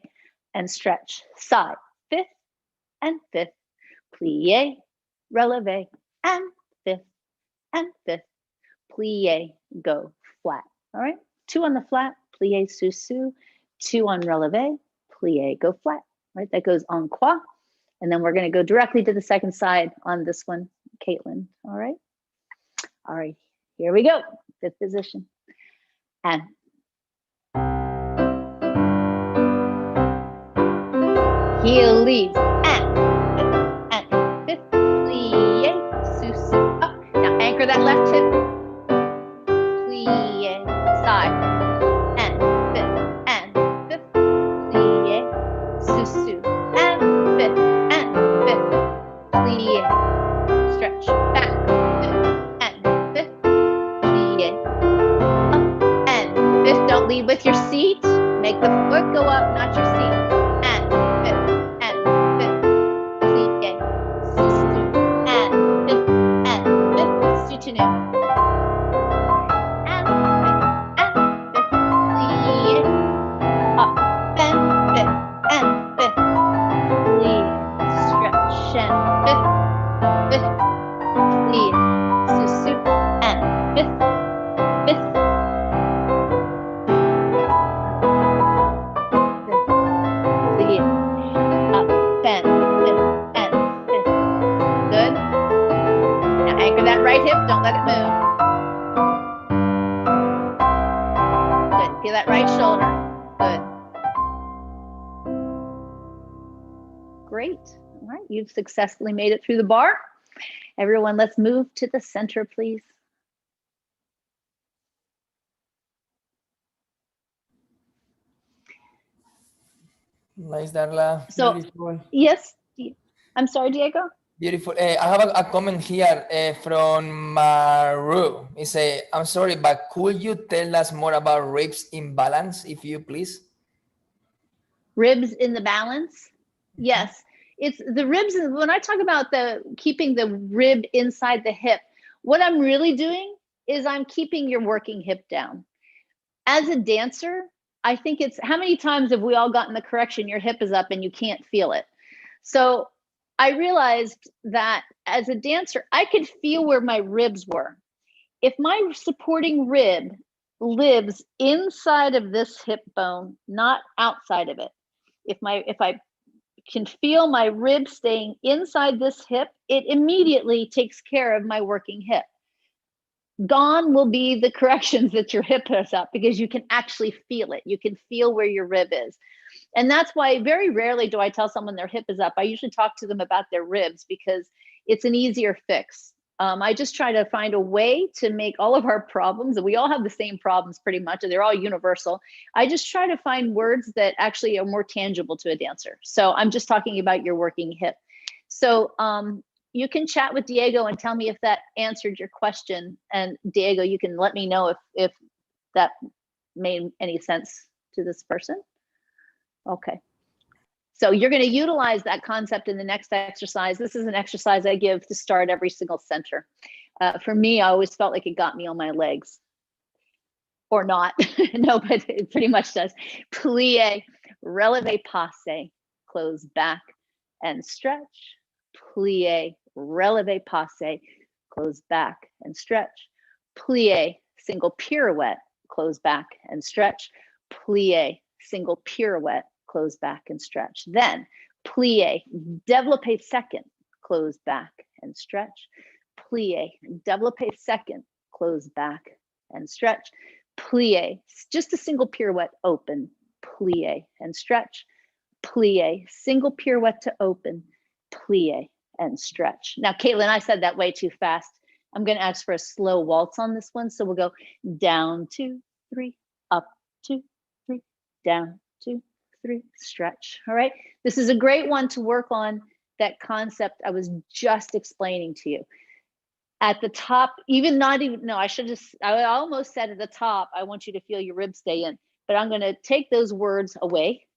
and stretch, side, 5th, and 5th, plie, releve, and 5th, plie, go flat, all right? 2 on the flat, plie, sous, 2 on releve, plie, go flat, right? That goes en croix, and then we're gonna go directly to the second side on this one, Katelyn, all right? All right. Here we go, 5th position. And heel leads, and 5th, plie, sous, up. Now anchor that left hip, plie, side, and 5th, plie, sous, and 5th, plie, stretch, back, 5th, don't lead with your seat. Make the foot go up, not your seat. And 5th, right hip, don't let it move. Good, feel that right shoulder, good. Great, all right, you've successfully made it through the bar. Everyone, let's move to the center, please. Nice, Darla. So, beautiful. Yes, I'm sorry, Diego. Beautiful. I have a comment here from Maru. It say, I'm sorry, but could you tell us more about ribs in balance, if you please? Ribs in the balance? Yes, it's the ribs. When I talk about keeping the rib inside the hip, what I'm really doing is I'm keeping your working hip down. As a dancer, I think it's, how many times have we all gotten the correction, your hip is up and you can't feel it? So I realized that as a dancer, I could feel where my ribs were. If my supporting rib lives inside of this hip bone, not outside of it, if I can feel my rib staying inside this hip, it immediately takes care of my working hip. Gone will be the corrections that your hip is up, because you can actually feel it. You can feel where your rib is. And that's why very rarely do I tell someone their hip is up. I usually talk to them about their ribs, because it's an easier fix. I just try to find a way to make all of our problems, and we all have the same problems pretty much, and they're all universal. I just try to find words that actually are more tangible to a dancer. So I'm just talking about your working hip. So you can chat with Diego and tell me if that answered your question. And Diego, you can let me know if that made any sense to this person. Okay. So you're going to utilize that concept in the next exercise. This is an exercise I give to start every single center. For me, I always felt like it got me on my legs. Or not. No, but it pretty much does. Plie, releve, passe, close back and stretch. Plie, releve, passe, close back and stretch. Plie, single pirouette, close back and stretch. Plie, single pirouette, close back and stretch. Then plie, développé second, close back and stretch. Plie, développé second, close back and stretch. Plie, just a single pirouette, open, plie and stretch. Plie, single pirouette to open, plie and stretch. Now, Katelyn, I said that way too fast. I'm going to ask for a slow waltz on this one. So we'll go down, 2, 3, up, 2, 3, down, 2, 3, stretch. All right. This is a great one to work on that concept I was just explaining to you. At the top, I almost said at the top, I want you to feel your ribs stay in, but I'm going to take those words away.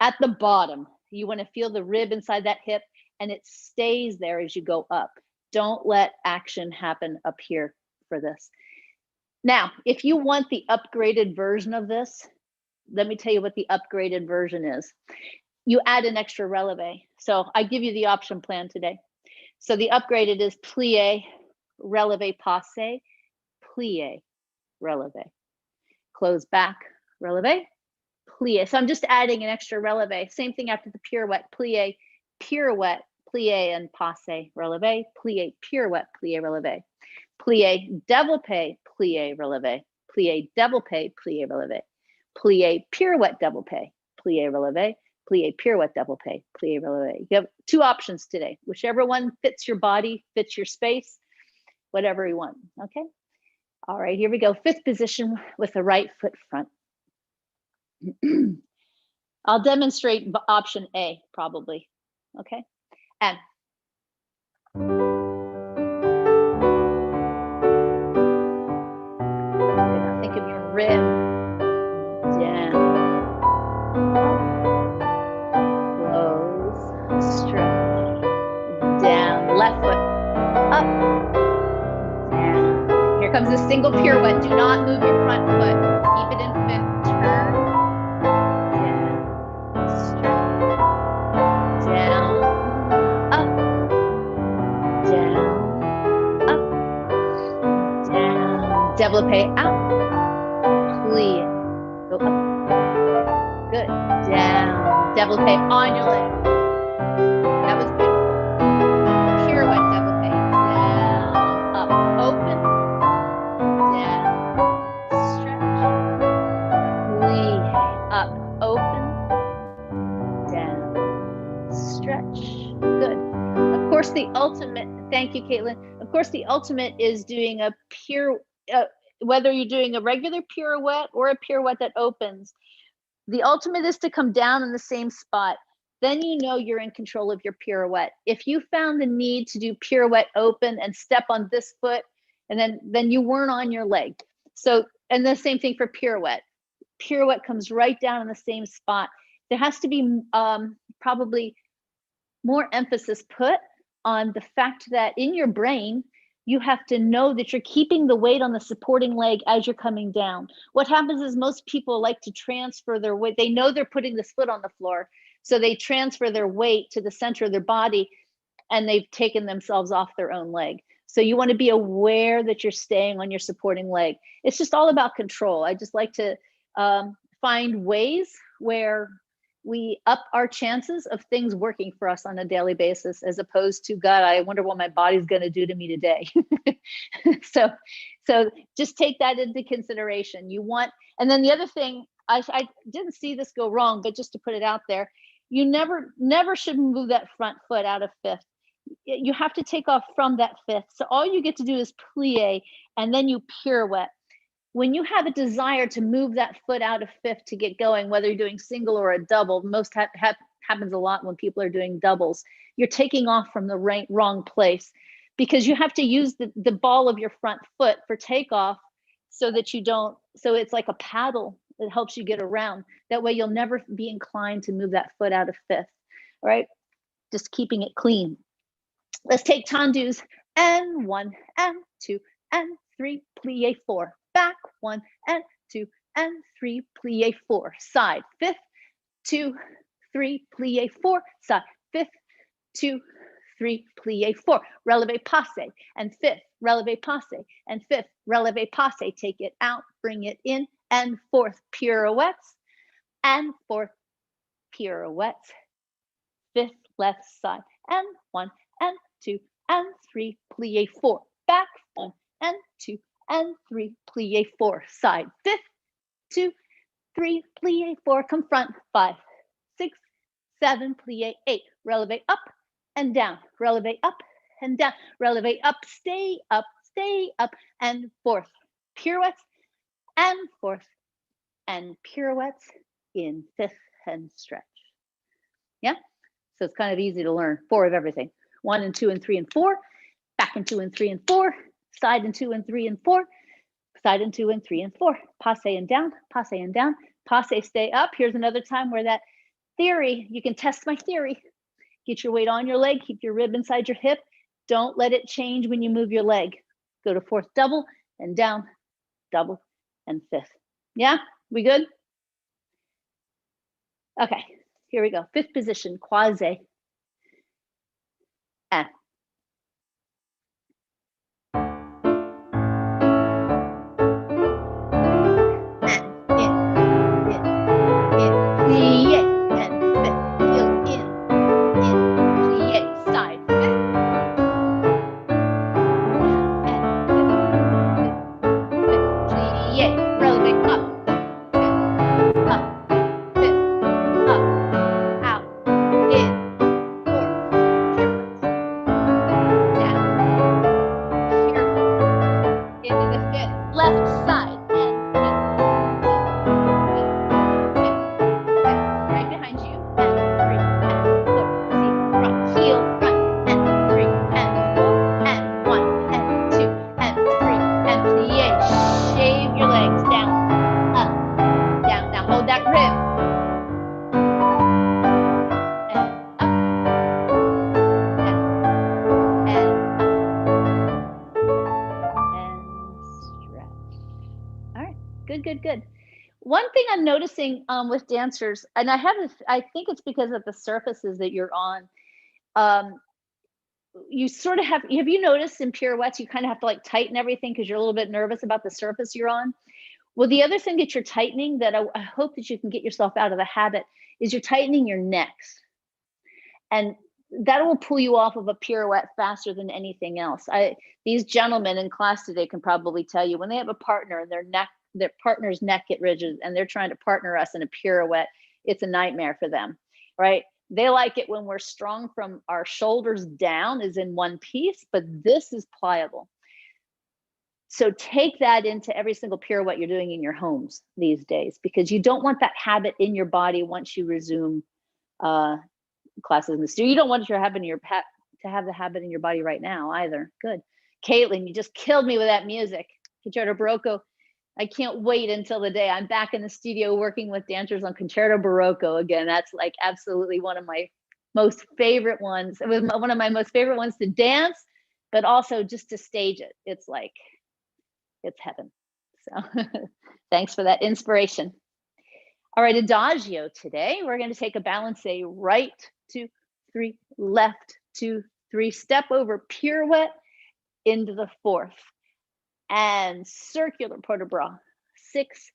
At the bottom, you want to feel the rib inside that hip, and it stays there as you go up. Don't let action happen up here for this. Now, if you want the upgraded version of this, let me tell you what the upgraded version is. You add an extra releve. So I give you the option plan today. So the upgraded is plie, releve, passe, plie, releve. Close back, releve, plie. So I'm just adding an extra releve. Same thing after the pirouette, plie, pirouette, plie and passe, releve, plie, pirouette, plie, releve. Plie, développé, plie, releve. Plie, développé, plie, releve. Plie, pirouette, développé, plie, releve. Plie, pirouette, développé, plie, releve. You have 2 options today. Whichever one fits your body, fits your space, whatever you want, okay? All right, here we go. 5th position with the right foot front. I'll demonstrate option A, probably, okay? And think of your rib down, close, stretch, down, left foot, up, down. Here comes a single pirouette. Do not move your front foot. Keep it in 5th, turn, down, stretch, down, up, down, up, down, développé out, plie, go up, good, down, développé on your leg, that was beautiful, pirouette, développé, down, up, Good. Of course, the ultimate, thank you, Katelyn. Of course, the ultimate is doing a whether you're doing a regular pirouette or a pirouette that opens. The ultimate is to come down in the same spot. Then you know you're in control of your pirouette. If you found the need to do pirouette open and step on this foot, and then you weren't on your leg. So, and the same thing for pirouette. Pirouette comes right down in the same spot. There has to be probably more emphasis put on the fact that in your brain, you have to know that you're keeping the weight on the supporting leg as you're coming down. What happens is most people like to transfer their weight. They know they're putting this foot on the floor, so they transfer their weight to the center of their body, and they've taken themselves off their own leg. So you want to be aware that you're staying on your supporting leg. It's just all about control. I just like to find ways where we up our chances of things working for us on a daily basis, as opposed to, God, I wonder what my body's going to do to me today. So just take that into consideration. You want, and then the other thing, I didn't see this go wrong, but just to put it out there, you never should move that front foot out of fifth. You have to take off from that fifth. So all you get to do is plie, and then you pirouette. When you have a desire to move that foot out of fifth to get going, whether you're doing single or a double, most happens a lot when people are doing doubles, you're taking off from the wrong place, because you have to use the ball of your front foot for takeoff, so that you don't, so it's like a paddle that helps you get around. That way you'll never be inclined to move that foot out of fifth, all right? Just keeping it clean. Let's take tendus, and 1 and 2 and 3, plie 4. Back 1 and 2 and 3, plie 4. Side, fifth, 2, 3, plie 4. Side, fifth, 2, 3, plie 4. Releve passe, and fifth, releve passe, and fifth, releve passe. Take it out, bring it in, and fourth, pirouettes, and fourth, pirouettes. Fifth, left side, and 1 and 2 and 3, plie 4. Back 1 and 2 and 3, plie 4. Side, fifth, 2, 3, plie 4. Come front, 5, 6, 7, plie 8. Releve up and down, releve up and down, releve up, stay up, and fourth, pirouettes, and fourth, and pirouettes in fifth, and stretch. Yeah, so it's kind of easy to learn. 4 of everything. 1 and 2 and 3 and 4, back and 2 and 3 and 4, side and 2 and 3 and 4, side and 2 and 3 and 4, passe and down, passe and down, passe, stay up. Here's another time where that theory, you can test my theory. Get your weight on your leg, keep your rib inside your hip. Don't let it change when you move your leg. Go to fourth double and down, double and fifth. Yeah, we good? Okay, here we go. Fifth position, croisé. And good. One thing I'm noticing with dancers, and I think it's because of the surfaces that you're on. You sort of have you noticed in pirouettes, you kind of have to like tighten everything because you're a little bit nervous about the surface you're on. Well, the other thing that you're tightening that I hope that you can get yourself out of the habit is you're tightening your necks. And that will pull you off of a pirouette faster than anything else. These gentlemen in class today can probably tell you when they have a partner and their partner's neck get rigid and they're trying to partner us in a pirouette, it's a nightmare for them, right? They like it when we're strong from our shoulders down, is in one piece, but this is pliable. So take that into every single pirouette you're doing in your homes these days, because you don't want that habit in your body once you resume classes in the studio. You don't want your habit in your to have the habit in your body right now either. Good. Katelyn, you just killed me with that music. Concerto Barocco. I can't wait until the day I'm back in the studio working with dancers on Concerto Barocco again. That's like absolutely one of my most favorite ones. It was one of my most favorite ones to dance, but also just to stage it. It's like, it's heaven. So thanks for that inspiration. All right, Adagio today. We're going to take a balance, right, 2, 3, left, 2, 3, step over pirouette into the 4th, and circular port de bras, 6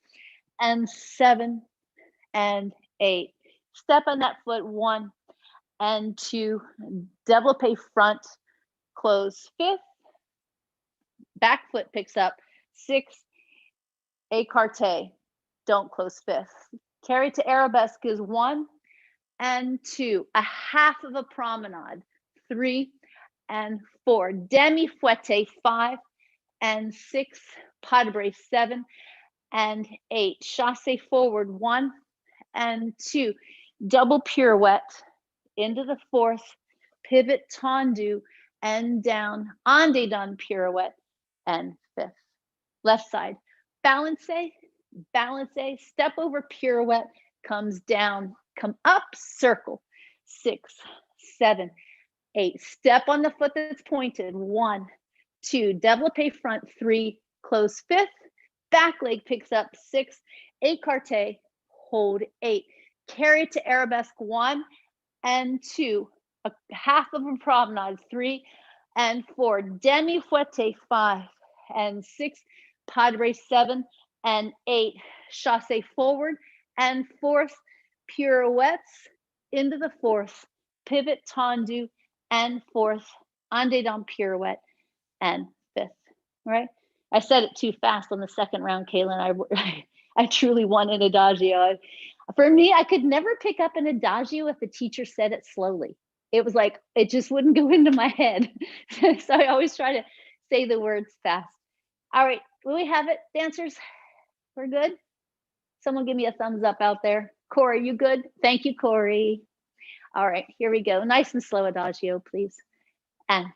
and 7 and 8. Step on that foot, 1 and 2, développé front, close 5th, back foot picks up, 6, écarté, don't close 5th. Carry to arabesque is 1 and 2, a half of a promenade, 3 and 4, demi fouette, 5 and 6, pas de bras, 7 and 8, chassé forward, 1 and 2, double pirouette into the 4th, pivot tendu and down, en dedans pirouette and 5th. Left side, balance, step over pirouette, comes down, come up, circle, 6, 7, 8, step on the foot that's pointed, 1, 2, développé front, 3, close 5th, back leg picks up, 6, écarté, hold 8, carry to arabesque, 1 and 2, a half of a promenade, 3 and 4, demi fouette, 5 and 6, pas de bras, 7 and 8, chassé forward and 4th, pirouettes into the 4th, pivot tendu and 4th, en dedans pirouette and 5th. Right? I said it too fast on the second round, Katelyn. I truly won an Adagio. For me, I could never pick up an Adagio if the teacher said it slowly. It was like, it just wouldn't go into my head. So I always try to say the words fast. All right, will we have it, dancers? We're good? Someone give me a thumbs up out there. Corey, you good? Thank you, Corey. All right, here we go. Nice and slow Adagio, please. And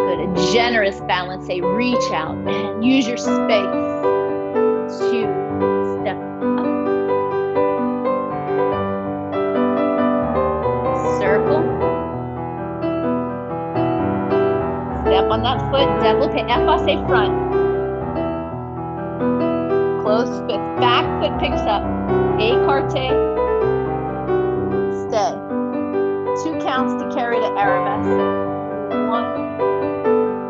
good, a generous balance, reach out and use your space to step up. Circle. Step on that foot, développé, effacé front. Close 5th, back foot picks up, écarté, stay. 2 counts to carry to arabesque. 1,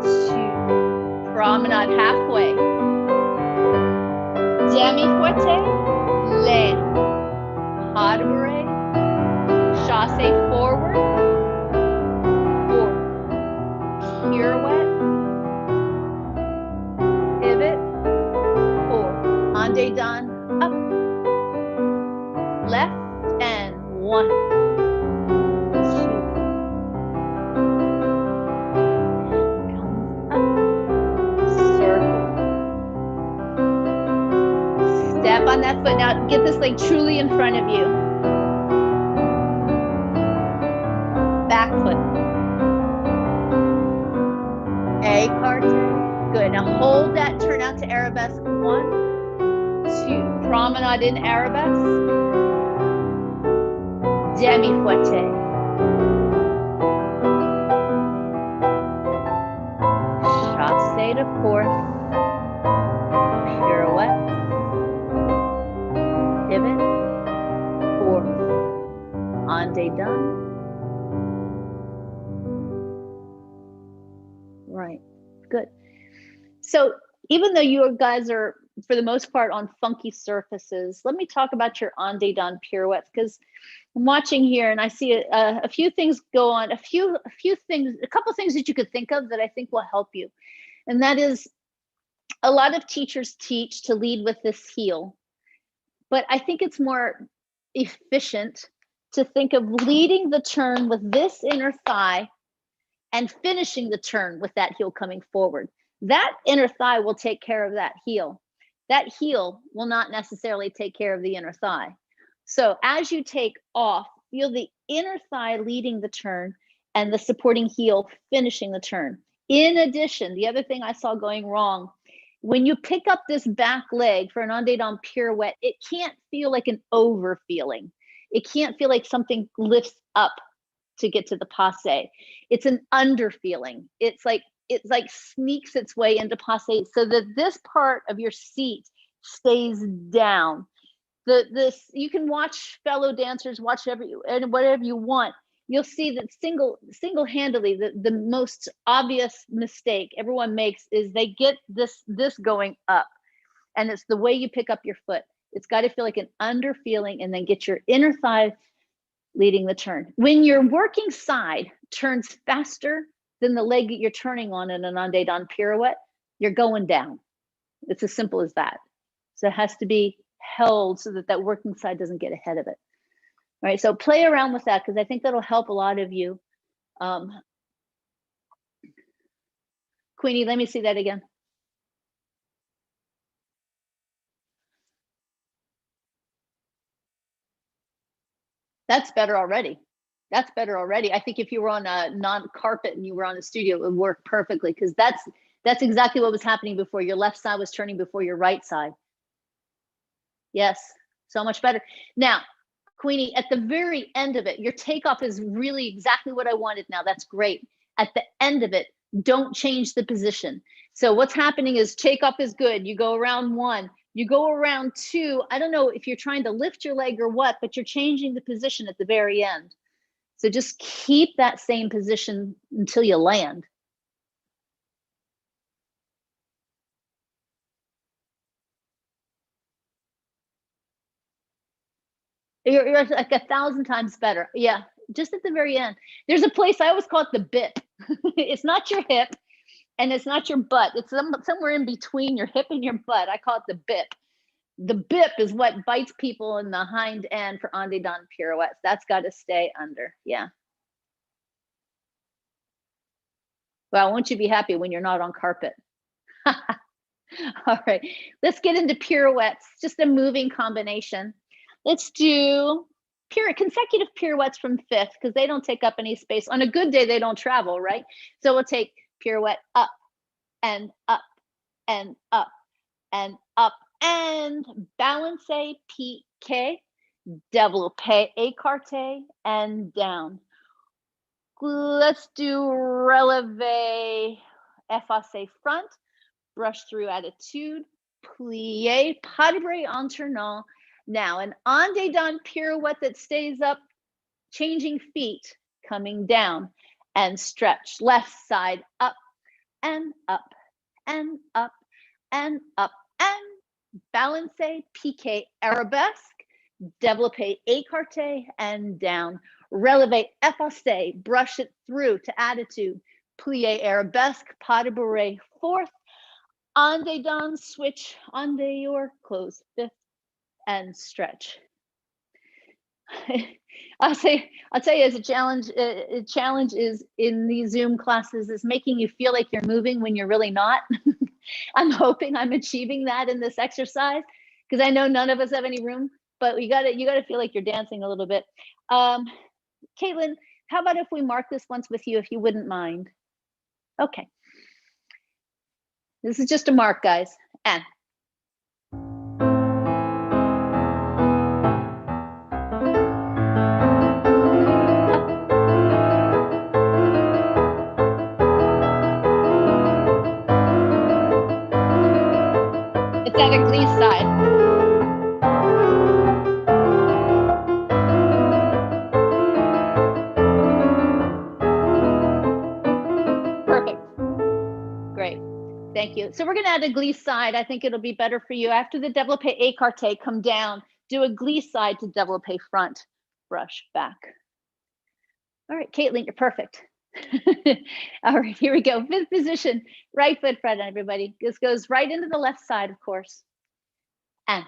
2, promenade halfway. Demi fouette, land. Pas de bras, chassé forward. 4, pirouette, pivot, 4, en dedans, up, left, and 1, 2, comes up, circle, step on that foot. Now get this leg truly in front of you, back foot, écarté, good. Now hold that, turn out to arabesque, 1, 2, promenade in arabesque, demi fouette, chassé to 4th, pirouette, pivot, 4th, en dedans. Right, good. So even though you guys are, for the most part, on funky surfaces, let me talk about your en dedans pirouettes, because I'm watching here and I see a few things go on, a couple things that you could think of that I think will help you. And that is, A lot of teachers teach to lead with this heel, but I think it's more efficient to think of leading the turn with this inner thigh and finishing the turn with that heel coming forward. That inner thigh will take care of that heel. That heel will not necessarily take care of the inner thigh. So as you take off, feel the inner thigh leading the turn and the supporting heel finishing the turn. In addition, the other thing I saw going wrong, when you pick up this back leg for an en dedans pirouette, it can't feel like an over feeling. It can't feel like something lifts up to get to the passe. It's an under feeling. It's like sneaks its way into passe so that this part of your seat stays down. You can watch fellow dancers, watch whatever you want. You'll see that single-handedly, the most obvious mistake everyone makes is they get this going up, and it's the way you pick up your foot. It's got to feel like an under feeling, and then get your inner thigh leading the turn. When your working side turns faster than the leg that you're turning on in an en dedans pirouette, you're going down. It's as simple as that. So it has to be held so that working side doesn't get ahead of it. All right, so play around with that because I think that'll help a lot of you. Queenie, let me see that again. That's better already. That's better already. I think if you were on a non-carpet and you were on a studio, it would work perfectly because that's exactly what was happening before. Your left side was turning before your right side. Yes, so much better. Now, Queenie, at the very end of it, your takeoff is really exactly what I wanted now. That's great. At the end of it, don't change the position. So what's happening is takeoff is good. You go around 1, you go around 2. I don't know if you're trying to lift your leg or what, but you're changing the position at the very end. So just keep that same position until you land. You're like 1,000 times better. Yeah, just at the very end. There's a place, I always call it the bip. It's not your hip and it's not your butt. It's somewhere in between your hip and your butt. I call it the bip. The bip is what bites people in the hind end for en dedans pirouettes. That's got to stay under. Yeah. Well, won't you be happy when you're not on carpet? All right, let's get into pirouettes, just a moving combination. Let's do consecutive pirouettes from 5th because they don't take up any space. On a good day, they don't travel, right? So we'll take pirouette up and up and up and up and balance, piqué, développé, écarté, and down. Let's do relevé, effacé front, brush through attitude, plie, pas de bras en tournant. Now, an en dedans pirouette that stays up, changing feet, coming down, and stretch. Left side up and up and up and up and balance, piqué, arabesque, développé, écarté, and down. Relevé, effacé, brush it through to attitude. Plie, arabesque, pas de bras, 4th. En dedans, switch en dehors, close 5th, and stretch. I'll tell you, as a challenge is in these Zoom classes is making you feel like you're moving when you're really not. I'm hoping I'm achieving that in this exercise because I know none of us have any room, but you gotta feel like you're dancing a little bit. Katelyn, how about if we mark this once with you, if you wouldn't mind? Okay. This is just a mark, guys. And it's at a Plies side. Perfect. Great. Thank you. So we're going to add a glisse side. I think it'll be better for you. After the développé écarté, come down, do a glisse side to développé front, brush back. All right, Katelyn, you're perfect. All right, here we go. Fifth position, right foot front, everybody. This goes right into the left side, of course. And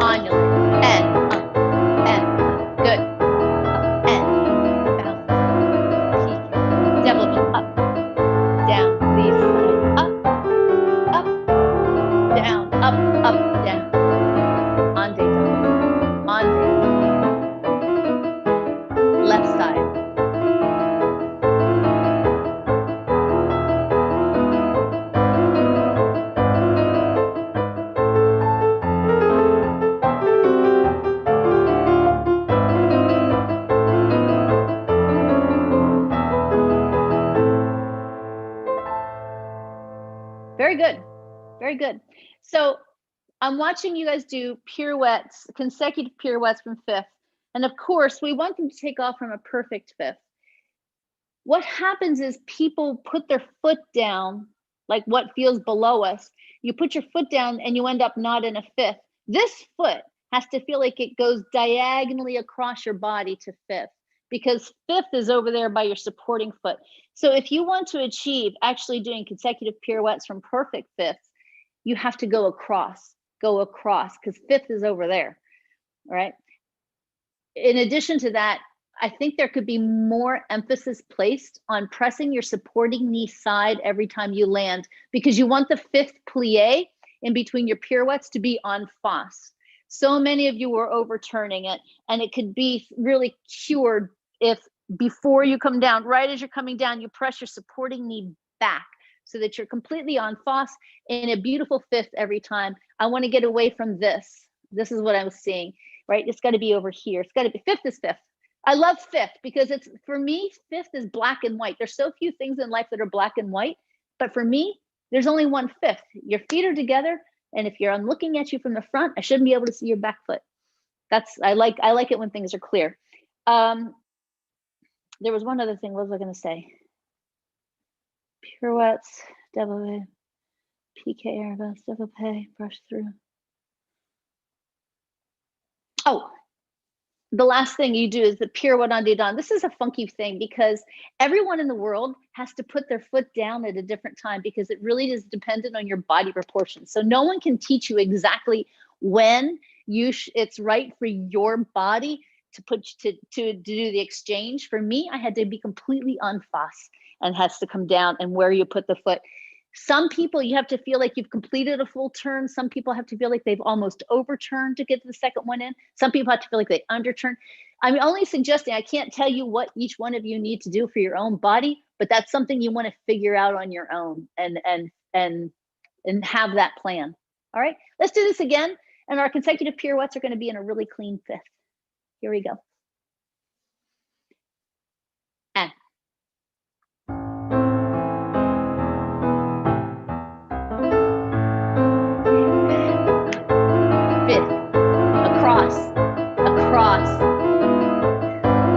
on your leg. And up, and up. Good. Up, and balance. Peek. Devil jump. Up, down, leave side. Up, down, up, down. On day down. On day. Left side. Very good. Very good. So I'm watching you guys do pirouettes, consecutive pirouettes from fifth. And of course, we want them to take off from a perfect fifth. What happens is people put their foot down, like what feels below us. You put your foot down and you end up not in a fifth. This foot has to feel like it goes diagonally across your body to fifth, because fifth is over there by your supporting foot. So if you want to achieve actually doing consecutive pirouettes from perfect fifths, you have to go across, because fifth is over there, all right? In addition to that, I think there could be more emphasis placed on pressing your supporting knee side every time you land, because you want the fifth plie in between your pirouettes to be en face. So many of you were overturning it, and it could be really cured if before you come down, right as you're coming down, you press your supporting knee back so that you're completely en face in a beautiful fifth every time. I want to get away from this. This is what I was seeing, right? It's got to be over here. It's got to be fifth is fifth. I love fifth because it's, for me, fifth is black and white. There's so few things in life that are black and white, but for me, there's only one fifth. Your feet are together, and if I'm looking at you from the front, I shouldn't be able to see your back foot. I like it when things are clear. There was one other thing. What was I going to say? Pirouettes, double PK arabesque, double pay, brush through. Oh, the last thing you do is the pirouette on deux dans. This is a funky thing because everyone in the world has to put their foot down at a different time, because it really is dependent on your body proportions. So no one can teach you exactly when it's right for your body to do the exchange. For me, I had to be completely en face and has to come down, and where you put the foot. Some people, you have to feel like you've completed a full turn. Some people have to feel like they've almost overturned to get the second one in. Some people have to feel like they underturned. I'm only suggesting, I can't tell you what each one of you need to do for your own body, but that's something you want to figure out on your own and have that plan. All right, let's do this again. And our consecutive pirouettes are going to be in a really clean fifth. Here we go. And fifth, across,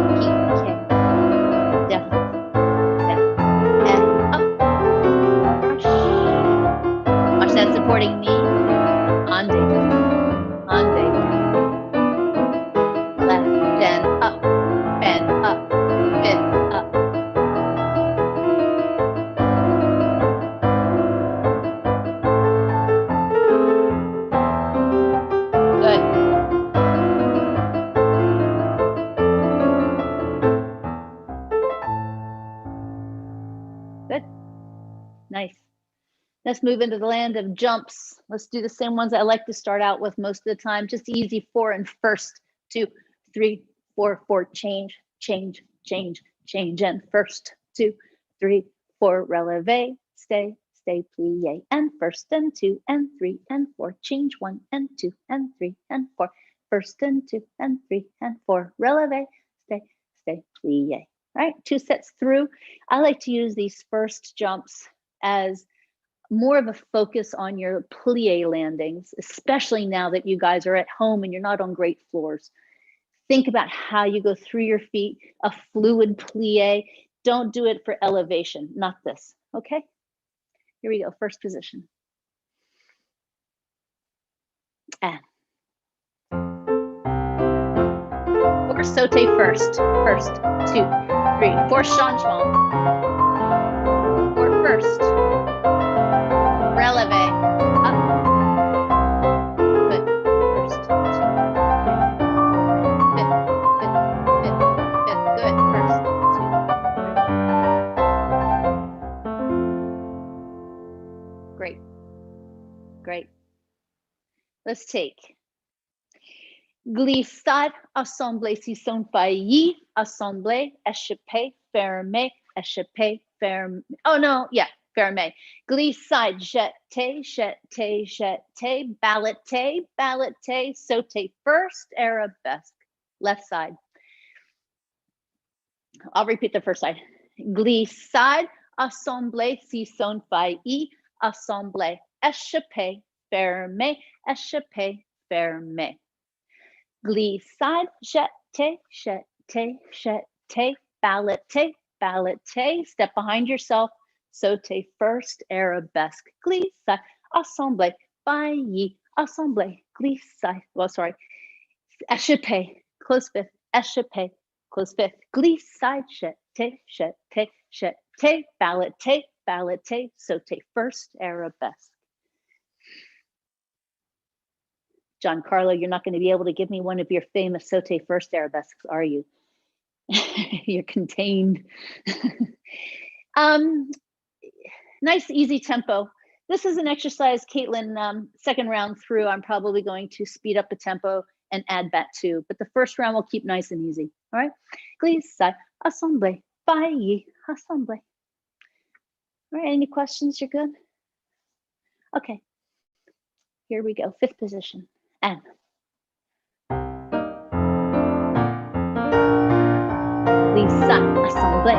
PK, down, and up, brush. Watch that supporting knee, on day, left and up, fifth, up. Good. Good. Nice. Let's move into the land of jumps. Let's do the same ones I like to start out with most of the time. Just easy 4 and first, 2, 3, 4, 4, change, and first, 2, 3, 4, releve, stay, plie, and first and 2 and 3 and 4, change 1 and 2 and 3 and 4, first and 2 and 3 and 4, releve, stay, plie. All right, 2 sets through. I like to use these first jumps as more of a focus on your plie landings, especially now that you guys are at home and you're not on great floors. Think about how you go through your feet, a fluid plie. Don't do it for elevation, not this, okay? Here we go, first position. And or sauté first. First, 2, 3, 4 changement. Or first. Releve. Up. Good. First, 2, 3. Fifth. Good. First, 2, 3. Great. Great. Let's take glissade, assemblée, si son failli, assemblée, échappé, fermé, échappé, fermé. Oh no, yeah, fermé. Glissade, jeté, jeté, jeté, balleté, balleté, sauté first, arabesque, left side. I'll repeat the first side. Glissade, assemblée, si son failli, assemblée, échappé, fermé, échappé, fermé. Glissade, jeté, jeté, jeté, balleté, balleté, step behind yourself, sauté first, arabesque, glissade, assemblée, failli, assemblée, glissade, well, sorry, échappé, close fifth, échappé, close fifth, glissade, jeté, jeté, jeté, balleté, balleté, sauté first, arabesque. Giancarlo, you're not going to be able to give me one of your famous sauté first arabesques, are you? You're contained. Nice, easy tempo. This is an exercise, Katelyn, second round through, I'm probably going to speed up the tempo and add battement, but the first round we'll keep nice and easy, all right? Glissade, assemblée, failli, assemblée. All right, any questions? You're good? Okay, here we go, fifth position. And glissade, assemblée,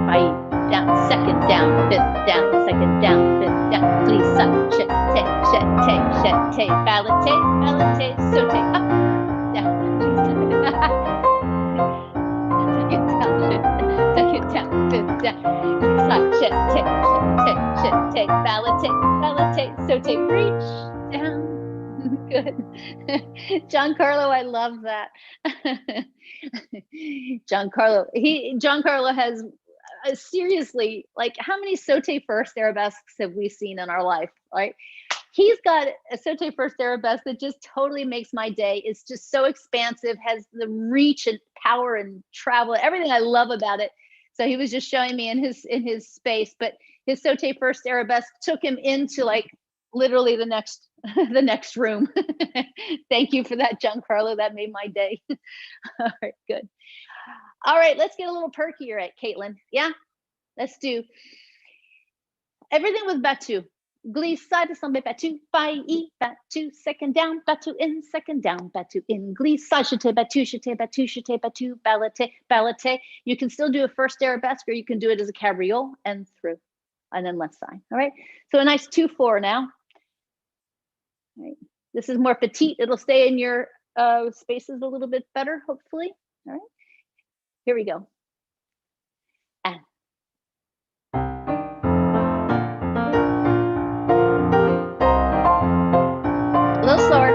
failli, down, second down, fifth down, second down, fifth down, glissade, jeté, jeté, jeté, balleté, balleté, sauté, up, down, second down, fifth down, glissade, jeté, jeté, jeté, balleté, balleté, sauté, reach, down. Good. Giancarlo, I love that. Giancarlo has seriously, like, how many sauté first arabesques have we seen in our life, right? He's got a sauté first arabesque that just totally makes my day. It's just so expansive, has the reach and power and travel, everything I love about it. So he was just showing me in his space, but his sauté first arabesque took him into like literally the next room. Thank you for that, Giancarlo. That made my day. All right, good. All right, let's get a little perkier at Katelyn. Yeah, let's do everything with battement. Glissade, assemblée, battement, failli, battement, second down, battement in, second down, battement in, glissade, jeté, battement, jeté, battement, jeté, battement, balleté, balleté. You can still do a first arabesque, or you can do it as a cabriole and through, and then left side. All right, so a nice 2-4 now. All right. This is more petite. It'll stay in your spaces a little bit better, hopefully. All right, here we go. And a little slower.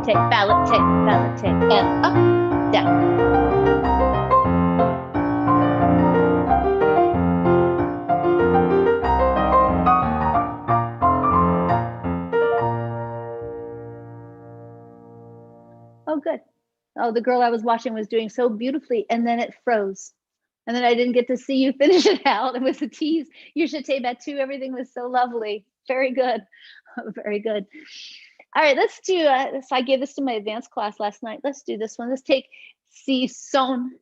Take, balleté, balleté, and up, down. Oh, good. Oh, the girl I was watching was doing so beautifully, and then it froze. And then I didn't get to see you finish it out. It was a tease. You should take that too. Everything was so lovely. Very good. Very good. All right, let's do, so I gave this to my advanced class last night. Let's do this one. Let's take si son,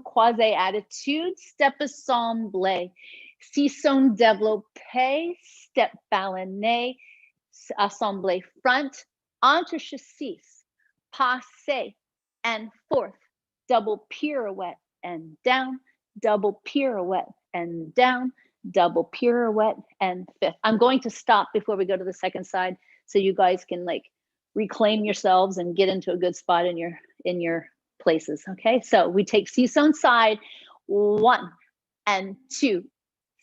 quasi attitude, step assemblée, si son développé, step ballonné, assemblée front, entre chassis, passe and forth, double pirouette and down, double pirouette and down, double pirouette and fifth. I'm going to stop before we go to the second side so you guys can like reclaim yourselves and get into a good spot in your places. Okay, so we take si son side, 1 and 2,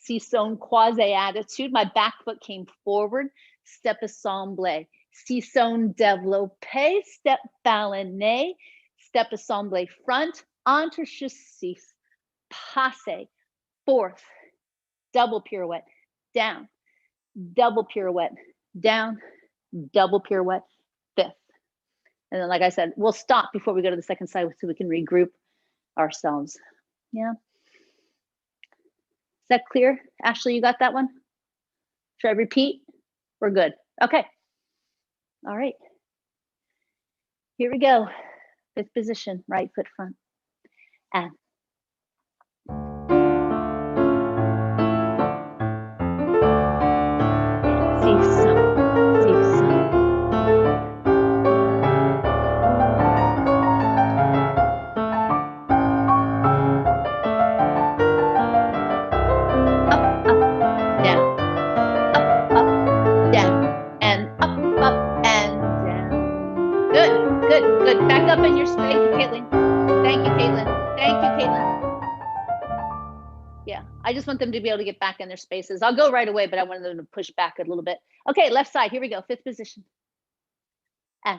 si son quasi attitude. My back foot came forward, step assemblée, Sisson développé, step balané, step assemblé front, entre six, passe, fourth, double pirouette, down, double pirouette, down, double pirouette, fifth. And then, like I said, we'll stop before we go to the second side so we can regroup ourselves. Yeah. Is that clear? Ashley, you got that one? Should I repeat? We're good. Okay. All right. Here we go. Fifth position, right foot front. And good. Back up in your space. Thank you, Katelyn. Thank you, Katelyn. Thank you, Katelyn. Yeah, I just want them to be able to get back in their spaces. I'll go right away, but I wanted them to push back a little bit. Okay, left side. Here we go. Fifth position. And.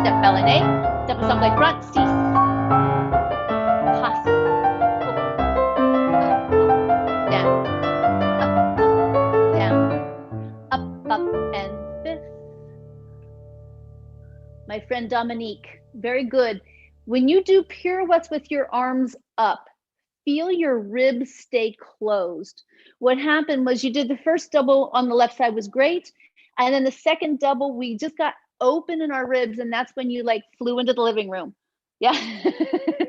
Step balané, step assemblé front, six. Passe. Down. Down. Up, and fifth. My friend Dominique, very good. When you do pirouettes with your arms up, feel your ribs stay closed. What happened was you did the first double on the left side was great. And then the second double, we just got open in our ribs, and that's when you like flew into the living room. Yeah.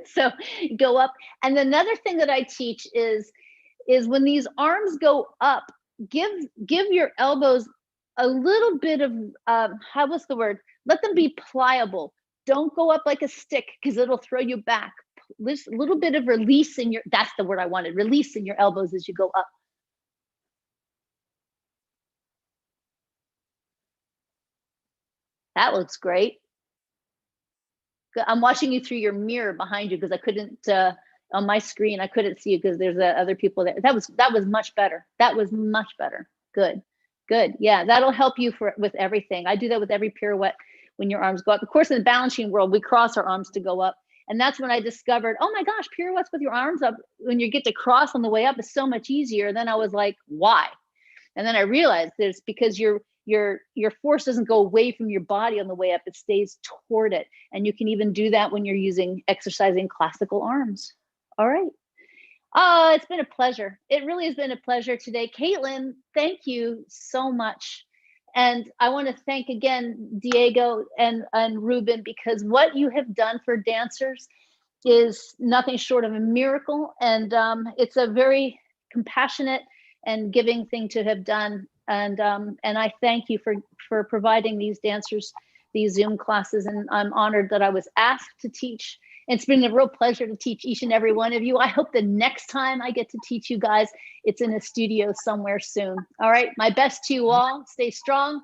So go up. And another thing that I teach is when these arms go up, give your elbows a little bit of what's the word? Let them be pliable. Don't go up like a stick because it'll throw you back. A little bit of release in your, that's the word I wanted, release in your elbows as you go up. That looks great. I'm watching you through your mirror behind you because I couldn't, on my screen, I couldn't see you because there's other people there. That was much better. That was much better. Good, good. Yeah, that'll help you with everything. I do that with every pirouette when your arms go up. Of course, in the balancing world, we cross our arms to go up. And that's when I discovered, oh my gosh, pirouettes with your arms up, when you get to cross on the way up is so much easier. And then I was like, why? And then I realized it's because your force doesn't go away from your body on the way up, it stays toward it. And you can even do that when you're exercising classical arms. All right. Oh, it's been a pleasure. It really has been a pleasure today. Katelyn, thank you so much. And I want to thank again, Diego and Ruben, because what you have done for dancers is nothing short of a miracle. And it's a very compassionate and giving thing to have done. And I thank you for providing these dancers these Zoom classes. And I'm honored that I was asked to teach. It's been a real pleasure to teach each and every one of you. I hope the next time I get to teach you guys, it's in a studio somewhere soon. All right, my best to you all. Stay strong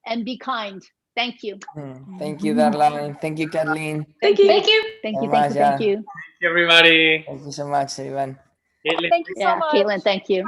and be kind. Thank you. Thank you, Darla, and thank you, Katelyn. Thank you. Thank you, everybody. Thank you, everybody. Thank you so much, everyone. Katelyn, Thank you so much. Katelyn, thank you.